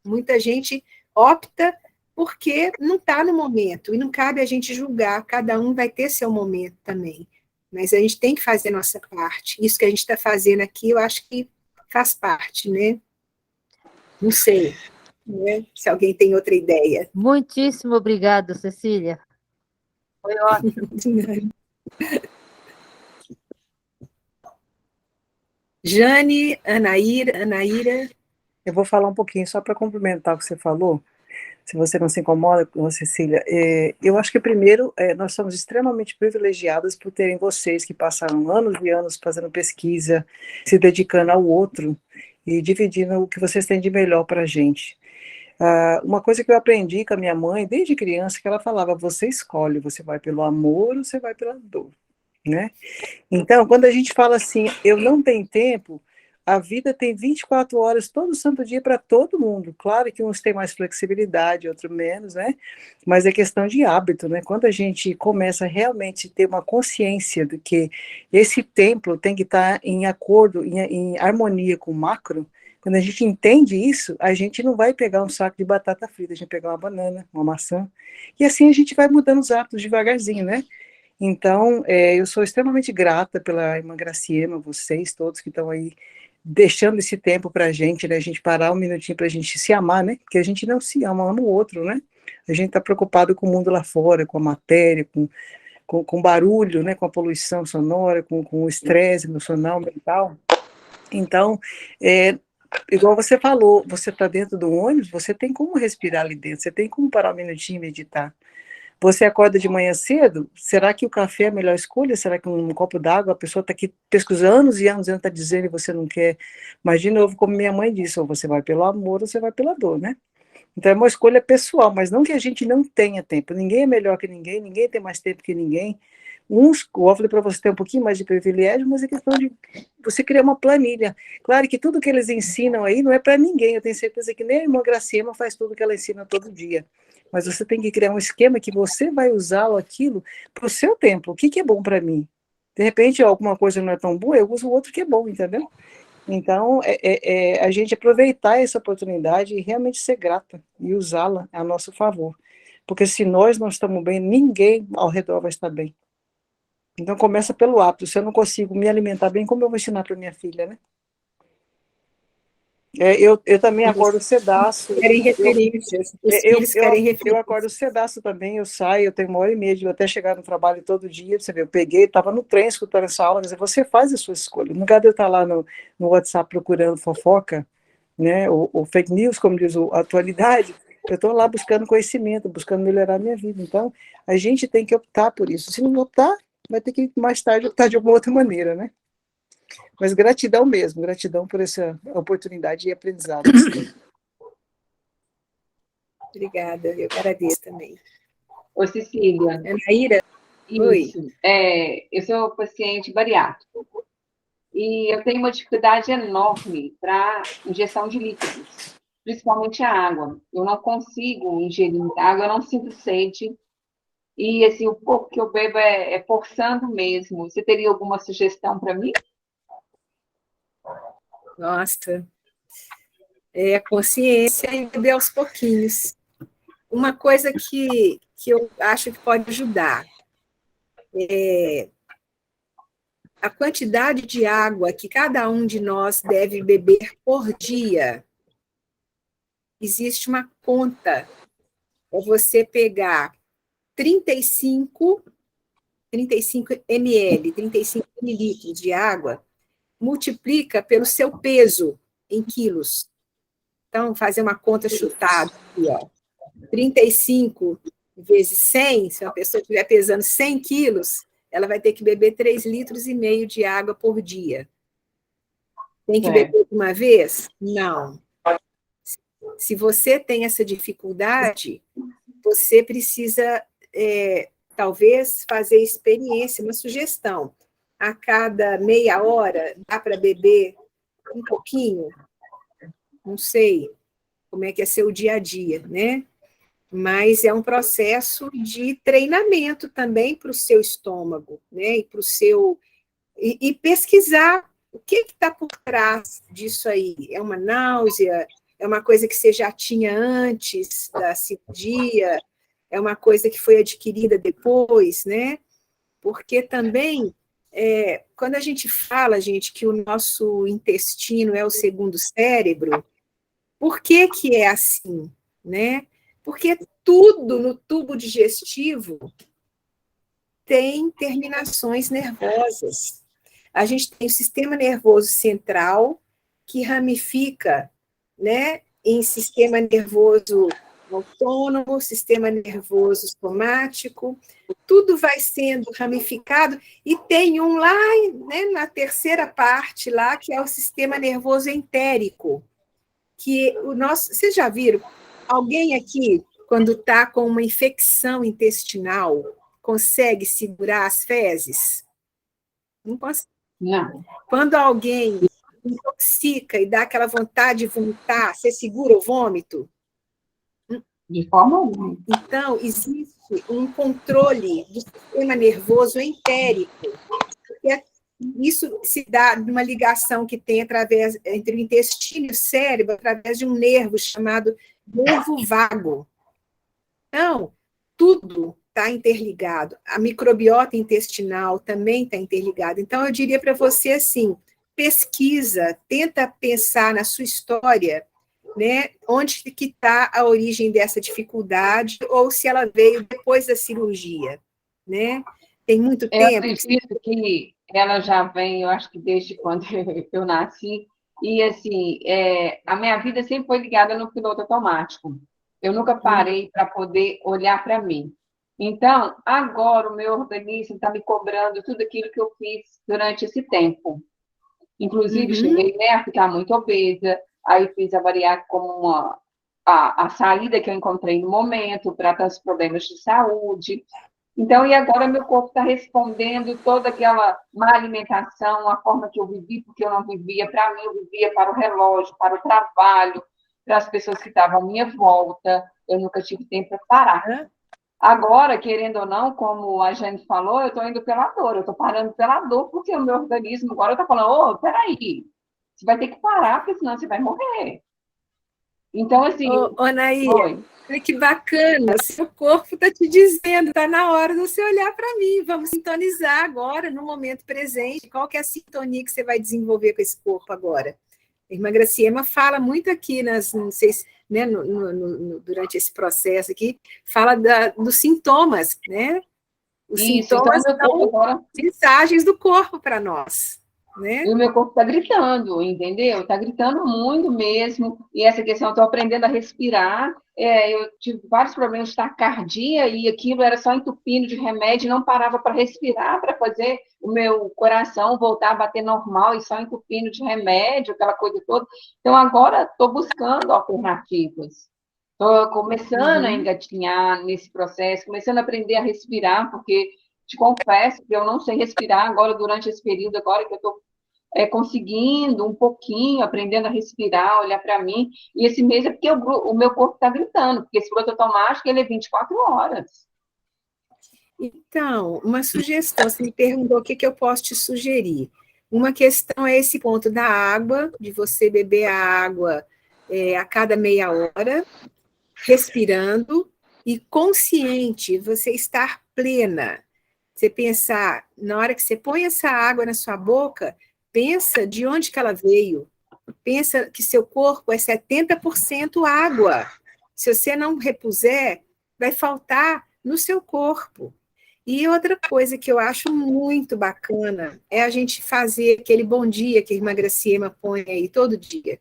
Muita gente opta porque não está no momento, e não cabe a gente julgar, cada um vai ter seu momento também. Mas a gente tem que fazer a nossa parte. Isso que a gente está fazendo aqui, eu acho que faz parte, né? Não sei, né? Se alguém tem outra ideia. Muitíssimo obrigado, Cecília. Foi ótimo. Jane, Anaíra. Eu vou falar um pouquinho só para complementar o que você falou, se você não se incomoda com Cecília. Eu acho que, primeiro, nós somos extremamente privilegiadas por terem vocês que passaram anos e anos fazendo pesquisa, se dedicando ao outro e dividindo o que vocês têm de melhor para a gente. Uma coisa que eu aprendi com a minha mãe, desde criança, que ela falava, você escolhe, você vai pelo amor ou você vai pela dor, né? Então, quando a gente fala assim, eu não tenho tempo, a vida tem 24 horas todo santo dia para todo mundo. Claro que uns têm mais flexibilidade, outros menos, né? Mas é questão de hábito, né? Quando a gente começa realmente a ter uma consciência de que esse templo tem que estar em acordo, em harmonia com o macro, quando a gente entende isso, a gente não vai pegar um saco de batata frita, a gente vai pegar uma banana, uma maçã, e assim a gente vai mudando os hábitos devagarzinho, né? Então, eu sou extremamente grata pela irmã Graciema, vocês todos que estão aí deixando esse tempo para a gente, né? A gente parar um minutinho para a gente se amar, né? Porque a gente não se ama, ama o outro, né? A gente está preocupado com o mundo lá fora, com a matéria, com barulho, né? Com a poluição sonora, com o estresse emocional, mental. Então, igual você falou, você está dentro do ônibus, você tem como respirar ali dentro, você tem como parar um minutinho e meditar. Você acorda de manhã cedo, será que o café é a melhor escolha? Será que um copo d'água, a pessoa está aqui pesquisando anos e anos, está dizendo e você não quer? Mas, de novo, como minha mãe disse, ou você vai pelo amor ou você vai pela dor, né? Então é uma escolha pessoal, mas não que a gente não tenha tempo. Ninguém é melhor que ninguém, ninguém tem mais tempo que ninguém. Uns, eu falei para você ter um pouquinho mais de privilégio, mas é questão de você criar uma planilha. Claro que tudo que eles ensinam aí não é para ninguém, eu tenho certeza que nem a irmã Graciema faz tudo que ela ensina todo dia. Mas você tem que criar um esquema que você vai usá-lo aquilo para o seu tempo. O que é bom para mim? De repente, alguma coisa não é tão boa, eu uso o outro que é bom, entendeu? Então, a gente aproveitar essa oportunidade e realmente ser grata e usá-la a nosso favor. Porque se nós não estamos bem, ninguém ao redor vai estar bem. Então, começa pelo hábito. Se eu não consigo me alimentar bem, como eu vou ensinar para minha filha, né? Eu também acordo cedaço. Querem referências. Os filhos querem referências. Eu acordo cedaço também, eu saio, eu tenho 1h30 de até chegar no trabalho todo dia. Você vê, eu peguei, estava no trem escutando essa aula, mas você faz a sua escolha. No lugar de eu estar lá no WhatsApp procurando fofoca, né? O fake news, como diz a atualidade, eu estou lá buscando conhecimento, buscando melhorar a minha vida. Então, a gente tem que optar por isso. Se não optar, vai ter que mais tarde optar de alguma outra maneira, né? Mas gratidão mesmo, gratidão por essa oportunidade e aprendizado. Obrigada, eu agradeço também. Ô, Cecília. Anaíra? Isso. Eu sou paciente bariátrico e eu tenho uma dificuldade enorme para ingestão de líquidos, principalmente a água. Eu não consigo ingerir muita água, eu não sinto sede. E, assim, o pouco que eu bebo é forçando mesmo. Você teria alguma sugestão para mim? Nossa, é a consciência e beber aos pouquinhos. Uma coisa que eu acho que pode ajudar é a quantidade de água que cada um de nós deve beber por dia. Existe uma conta. É você pegar 35 ml, 35 mililitros de água, multiplica pelo seu peso em quilos. Então, fazer uma conta chutada aqui, ó. 35 vezes 100, se uma pessoa estiver pesando 100 quilos, ela vai ter que beber 3,5 litros de água por dia. Tem que beber de uma vez? Não. Se você tem essa dificuldade, você precisa, talvez, fazer experiência, uma sugestão. A cada meia hora, dá para beber um pouquinho? Não sei como é que é seu dia a dia, né? Mas é um processo de treinamento também para o seu estômago, né? E para o seu... E pesquisar o que está por trás disso aí. É uma náusea? É uma coisa que você já tinha antes da cirurgia? É uma coisa que foi adquirida depois, né? Porque também, quando a gente fala, gente, que o nosso intestino é o segundo cérebro, por que que é assim, né? Porque tudo no tubo digestivo tem terminações nervosas. A gente tem o sistema nervoso central, que ramifica, né, em sistema nervoso autônomo, sistema nervoso somático, tudo vai sendo ramificado, e tem um lá, né, na terceira parte, lá, que é o sistema nervoso entérico, que o nosso... Vocês já viram? Alguém aqui, quando está com uma infecção intestinal, consegue segurar as fezes? Não consegue. Não. Quando alguém intoxica e dá aquela vontade de vomitar, você segura o vômito? De forma alguma. Então, existe um controle do sistema nervoso entérico. Isso se dá de uma ligação que tem entre o intestino e o cérebro, através de um nervo chamado nervo vago. Então, tudo está interligado. A microbiota intestinal também está interligada. Então, eu diria para você assim, pesquisa, tenta pensar na sua história, né, onde que está a origem dessa dificuldade, ou se ela veio depois da cirurgia, né? Tem muito tempo. Eu acredito que ela já vem, eu acho que desde quando eu nasci, e assim, a minha vida sempre foi ligada no piloto automático. Eu nunca parei para poder olhar para mim. Então, agora o meu organismo está me cobrando tudo aquilo que eu fiz durante esse tempo. Inclusive, cheguei, né, a ficar muito obesa, aí fiz a bariátrica como a saída que eu encontrei no momento para tantos problemas de saúde. Então, e agora meu corpo está respondendo toda aquela má alimentação, a forma que eu vivi, porque eu não vivia para mim, eu vivia para o relógio, para o trabalho, para as pessoas que estavam à minha volta, eu nunca tive tempo para parar. Agora, querendo ou não, como a Jane falou, eu estou indo pela dor, eu estou parando pela dor, porque o meu organismo agora está falando, peraí, você vai ter que parar, porque senão você vai morrer. Então, assim... Anaí, olha que bacana, seu corpo está te dizendo, está na hora de você olhar para mim, vamos sintonizar agora, no momento presente, qual que é a sintonia que você vai desenvolver com esse corpo agora? A irmã Graciema fala muito aqui, não sei se, né, durante esse processo aqui, fala dos sintomas, né? Os sintomas então, são mensagens do corpo para nós. né? E o meu corpo está gritando, entendeu? Está gritando muito mesmo. E essa questão, eu estou aprendendo a respirar. Eu tive vários problemas de taquicardia e aquilo era só entupindo de remédio, não parava para respirar, para fazer o meu coração voltar a bater normal e só entupindo de remédio, aquela coisa toda. Então, agora estou buscando alternativas. Estou começando a engatinhar nesse processo, começando a aprender a respirar, porque te confesso que eu não sei respirar agora, durante esse período, agora que eu estou conseguindo um pouquinho, aprendendo a respirar, olhar para mim. E esse mês é porque o meu corpo está gritando, porque esse piloto automático ele é 24 horas. Então, uma sugestão, você me perguntou o que eu posso te sugerir. Uma questão é esse ponto da água, de você beber a água a cada meia hora, respirando e consciente, você estar plena. Você pensar, na hora que você põe essa água na sua boca, pensa de onde que ela veio. Pensa que seu corpo é 70% água. Se você não repuser, vai faltar no seu corpo. E outra coisa que eu acho muito bacana é a gente fazer aquele bom dia que a irmã Graciema põe aí todo dia.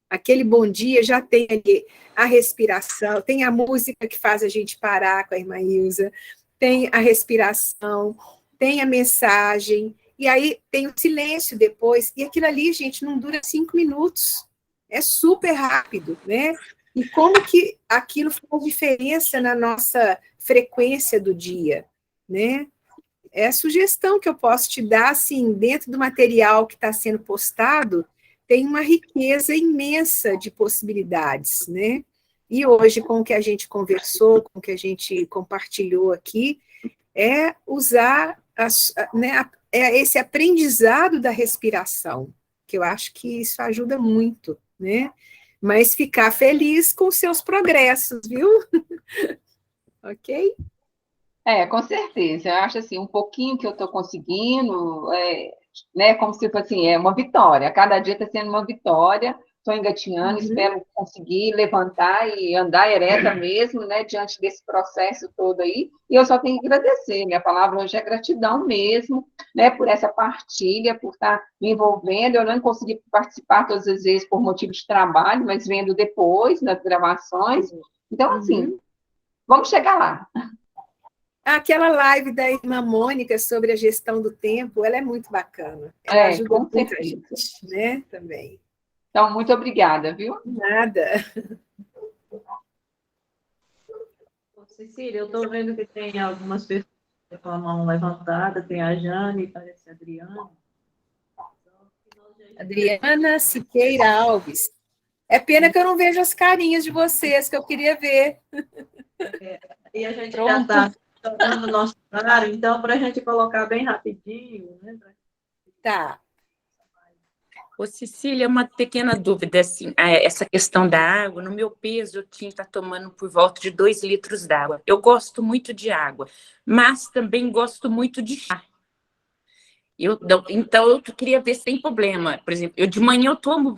Aquele bom dia já tem ali a respiração, tem a música que faz a gente parar com a irmã Ilza, tem a respiração, tem a mensagem, e aí tem o silêncio depois, e aquilo ali, gente, não dura 5 minutos, é super rápido, né? E como que aquilo faz diferença na nossa frequência do dia, né? É a sugestão que eu posso te dar, assim, dentro do material que está sendo postado, tem uma riqueza imensa de possibilidades, né? E hoje, com o que a gente conversou, com o que a gente compartilhou aqui, é usar esse aprendizado da respiração, que eu acho que isso ajuda muito, né? Mas ficar feliz com seus progressos, viu? Ok? Com certeza. Eu acho assim, um pouquinho que eu estou conseguindo, né, como se fosse assim, uma vitória. Cada dia está sendo uma vitória. Estou engatinhando, espero conseguir levantar e andar ereta mesmo, né, diante desse processo todo aí. E eu só tenho que agradecer. Minha palavra hoje é gratidão mesmo, né, por essa partilha, por estar me envolvendo. Eu não consegui participar todas as vezes por motivo de trabalho, mas vendo depois nas gravações. Então, assim, vamos chegar lá. Aquela live da irmã Mônica sobre a gestão do tempo, ela é muito bacana. Ela ajuda muito a gente, né, também. Então, muito obrigada, viu? Nada. Cecília, eu estou vendo que tem algumas pessoas com a mão levantada, tem a Jane, parece a Adriana. Adriana Siqueira Alves. É pena que eu não vejo as carinhas de vocês, que eu queria ver. E a gente já está tornando o nosso horário, então, para a gente colocar bem rapidinho, né? Tá. Ô, Cecília, uma pequena dúvida, assim, essa questão da água, no meu peso eu tinha que estar tomando por volta de 2 litros d'água. Eu gosto muito de água, mas também gosto muito de chá. Então, eu queria ver se tem problema. Por exemplo, de manhã eu tomo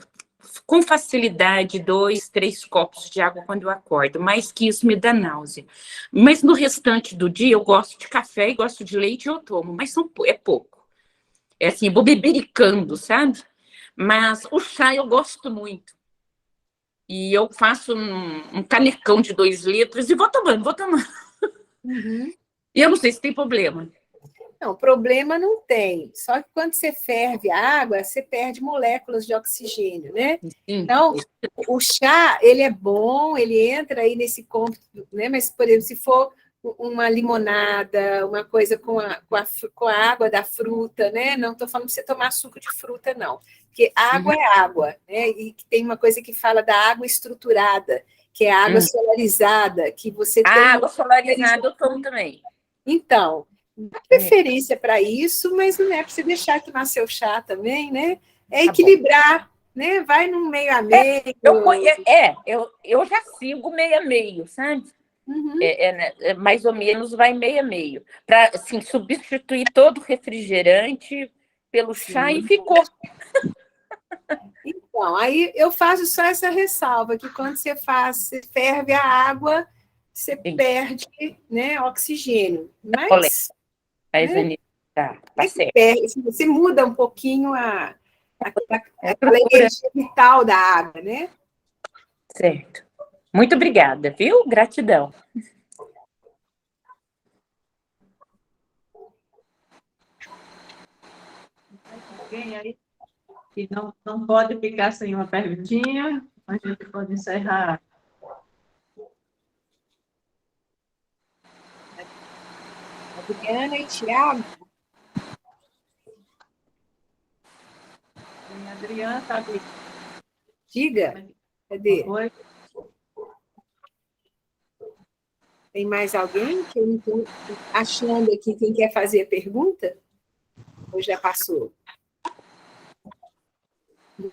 com facilidade 2, 3 copos de água quando eu acordo, mais que isso me dá náusea. Mas no restante do dia eu gosto de café e gosto de leite, eu tomo, mas é pouco. É assim, eu vou bebericando, sabe? Mas o chá eu gosto muito. E eu faço um canecão de 2 litros e vou tomando. E eu não sei se tem problema. Não, problema não tem. Só que quando você ferve a água, você perde moléculas de oxigênio, né? Sim. Então, o chá, ele é bom, ele entra aí nesse cômputo, né? Mas, por exemplo, se for uma limonada, uma coisa com a água da fruta, né? Não estou falando para você tomar suco de fruta, não. Porque água é água, né? E tem uma coisa que fala da água estruturada, que é a água solarizada, que você tem... A água solarizada eu tomo também. Então, dá preferência para isso, mas não é para você deixar tomar seu chá também, né? É equilibrar, né? Vai num meio a meio. Eu já sigo meio a meio, sabe? Mais ou menos vai meio a meio. Para, assim, substituir todo o refrigerante pelo chá e ficou. Então, aí eu faço só essa ressalva, que quando você ferve a água, você perde, né, oxigênio. Mas... Tá certo. Você muda um pouquinho aquela Procura. energia vital da água, né? Certo. Muito obrigada, viu? Gratidão. Alguém aí que não pode ficar sem uma perguntinha? A gente pode encerrar. Adriana e Tiago. Adriana, sabe? Diga. Cadê? Oi. Tem mais alguém que eu não estou achando aqui quem quer fazer a pergunta? Ou já passou?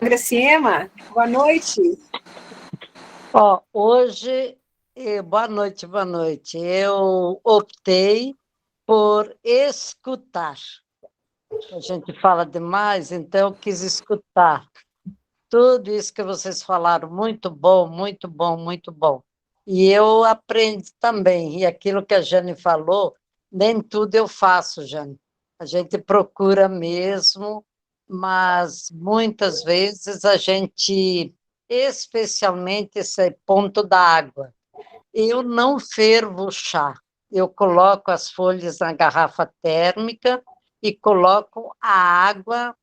Graciema, boa noite. Ó, hoje, boa noite, boa noite. Eu optei por escutar. A gente fala demais, então eu quis escutar. Tudo isso que vocês falaram, muito bom, muito bom, muito bom. E eu aprendi também, e aquilo que a Jane falou, nem tudo eu faço, Jane. A gente procura mesmo, mas muitas vezes a gente, especialmente esse ponto da água, eu não fervo o chá, eu coloco as folhas na garrafa térmica e coloco a água,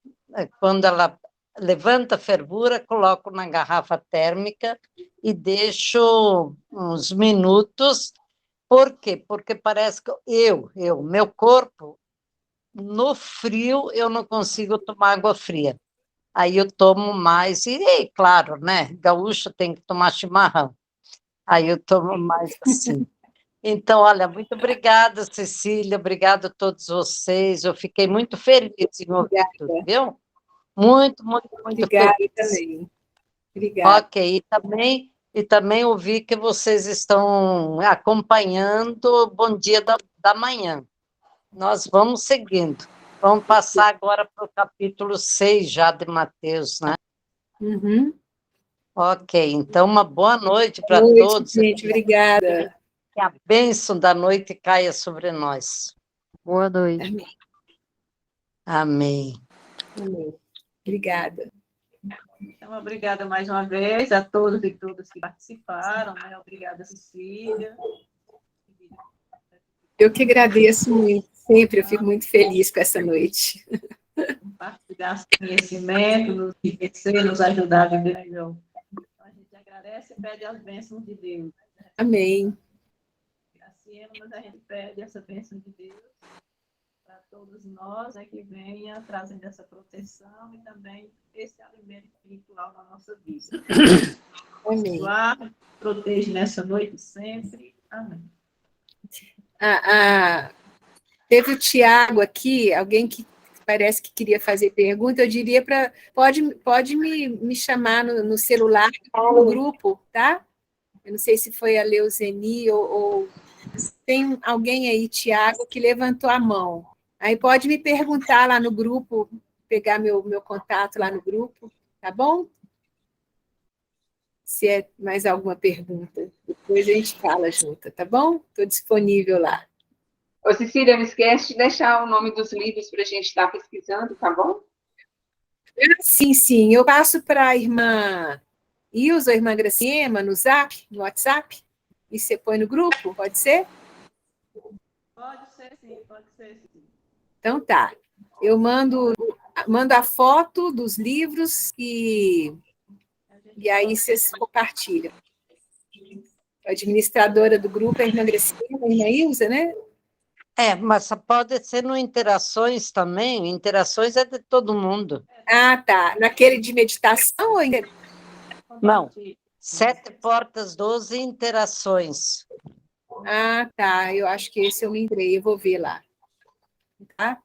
quando ela levanta a fervura, coloco na garrafa térmica e deixo uns minutos. Por quê? Porque parece que meu corpo, no frio, eu não consigo tomar água fria. Aí eu tomo mais, e claro, né? Gaúcho tem que tomar chimarrão. Aí eu tomo mais assim. Então, olha, muito obrigada, Cecília, obrigada a todos vocês. Eu fiquei muito feliz em ouvir tudo, viu? Muito, muito, muito Obrigada feliz. também. Obrigada. Ok, e também ouvi que vocês estão acompanhando o Bom Dia da Manhã. Nós vamos seguindo. Vamos passar agora para o capítulo 6 já de Mateus, né? Uhum. Ok, então uma boa noite para Boa noite, todos. gente. Obrigada. Que a bênção da noite caia sobre nós. Boa noite. Amém. Amém. Amém. Obrigada. Então, obrigada mais uma vez a todos e todas que participaram, né? Obrigada, Cecília. Eu que agradeço muito. Sempre eu fico muito feliz com essa noite. Compartilhar esse conhecimento, nos enriquecer, nos ajudar a viver melhor. Então, a gente agradece e pede as bênçãos de Deus. Amém. Assim, mas a gente pede essa bênção de Deus para todos nós, né, que venha trazendo essa proteção e também esse alimento espiritual na nossa vida. Amém. Guarde, proteja nessa noite sempre. Amém. Teve o Tiago aqui, alguém que parece que queria fazer pergunta, eu diria pode me chamar no celular, no grupo, tá? Eu não sei se foi a Leuzeni ou tem alguém aí, Tiago, que levantou a mão. Aí pode me perguntar lá no grupo, pegar meu contato lá no grupo, tá bom? Se é mais alguma pergunta, depois a gente fala junto, tá bom? Estou disponível lá. Ô, Cecília, não esquece de deixar o nome dos livros para a gente estar pesquisando, tá bom? Sim. Eu passo para a irmã Ilza, a irmã Graciema, no Zap, no WhatsApp, e você põe no grupo, pode ser? Pode ser, sim, pode ser, sim. Então tá. Eu mando a foto dos livros e aí vocês compartilham. A administradora do grupo é a irmã Graciema, a irmã Ilza, né? Mas pode ser no Interações também. Interações é de todo mundo. Ah, tá. Naquele de meditação ou ainda? Não. 7 Portas, 12 Interações. Ah, tá. Eu acho que esse eu me entrei. Eu vou ver lá. Tá?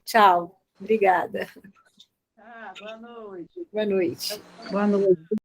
Tchau. Obrigada. Boa noite. Boa noite. Boa noite.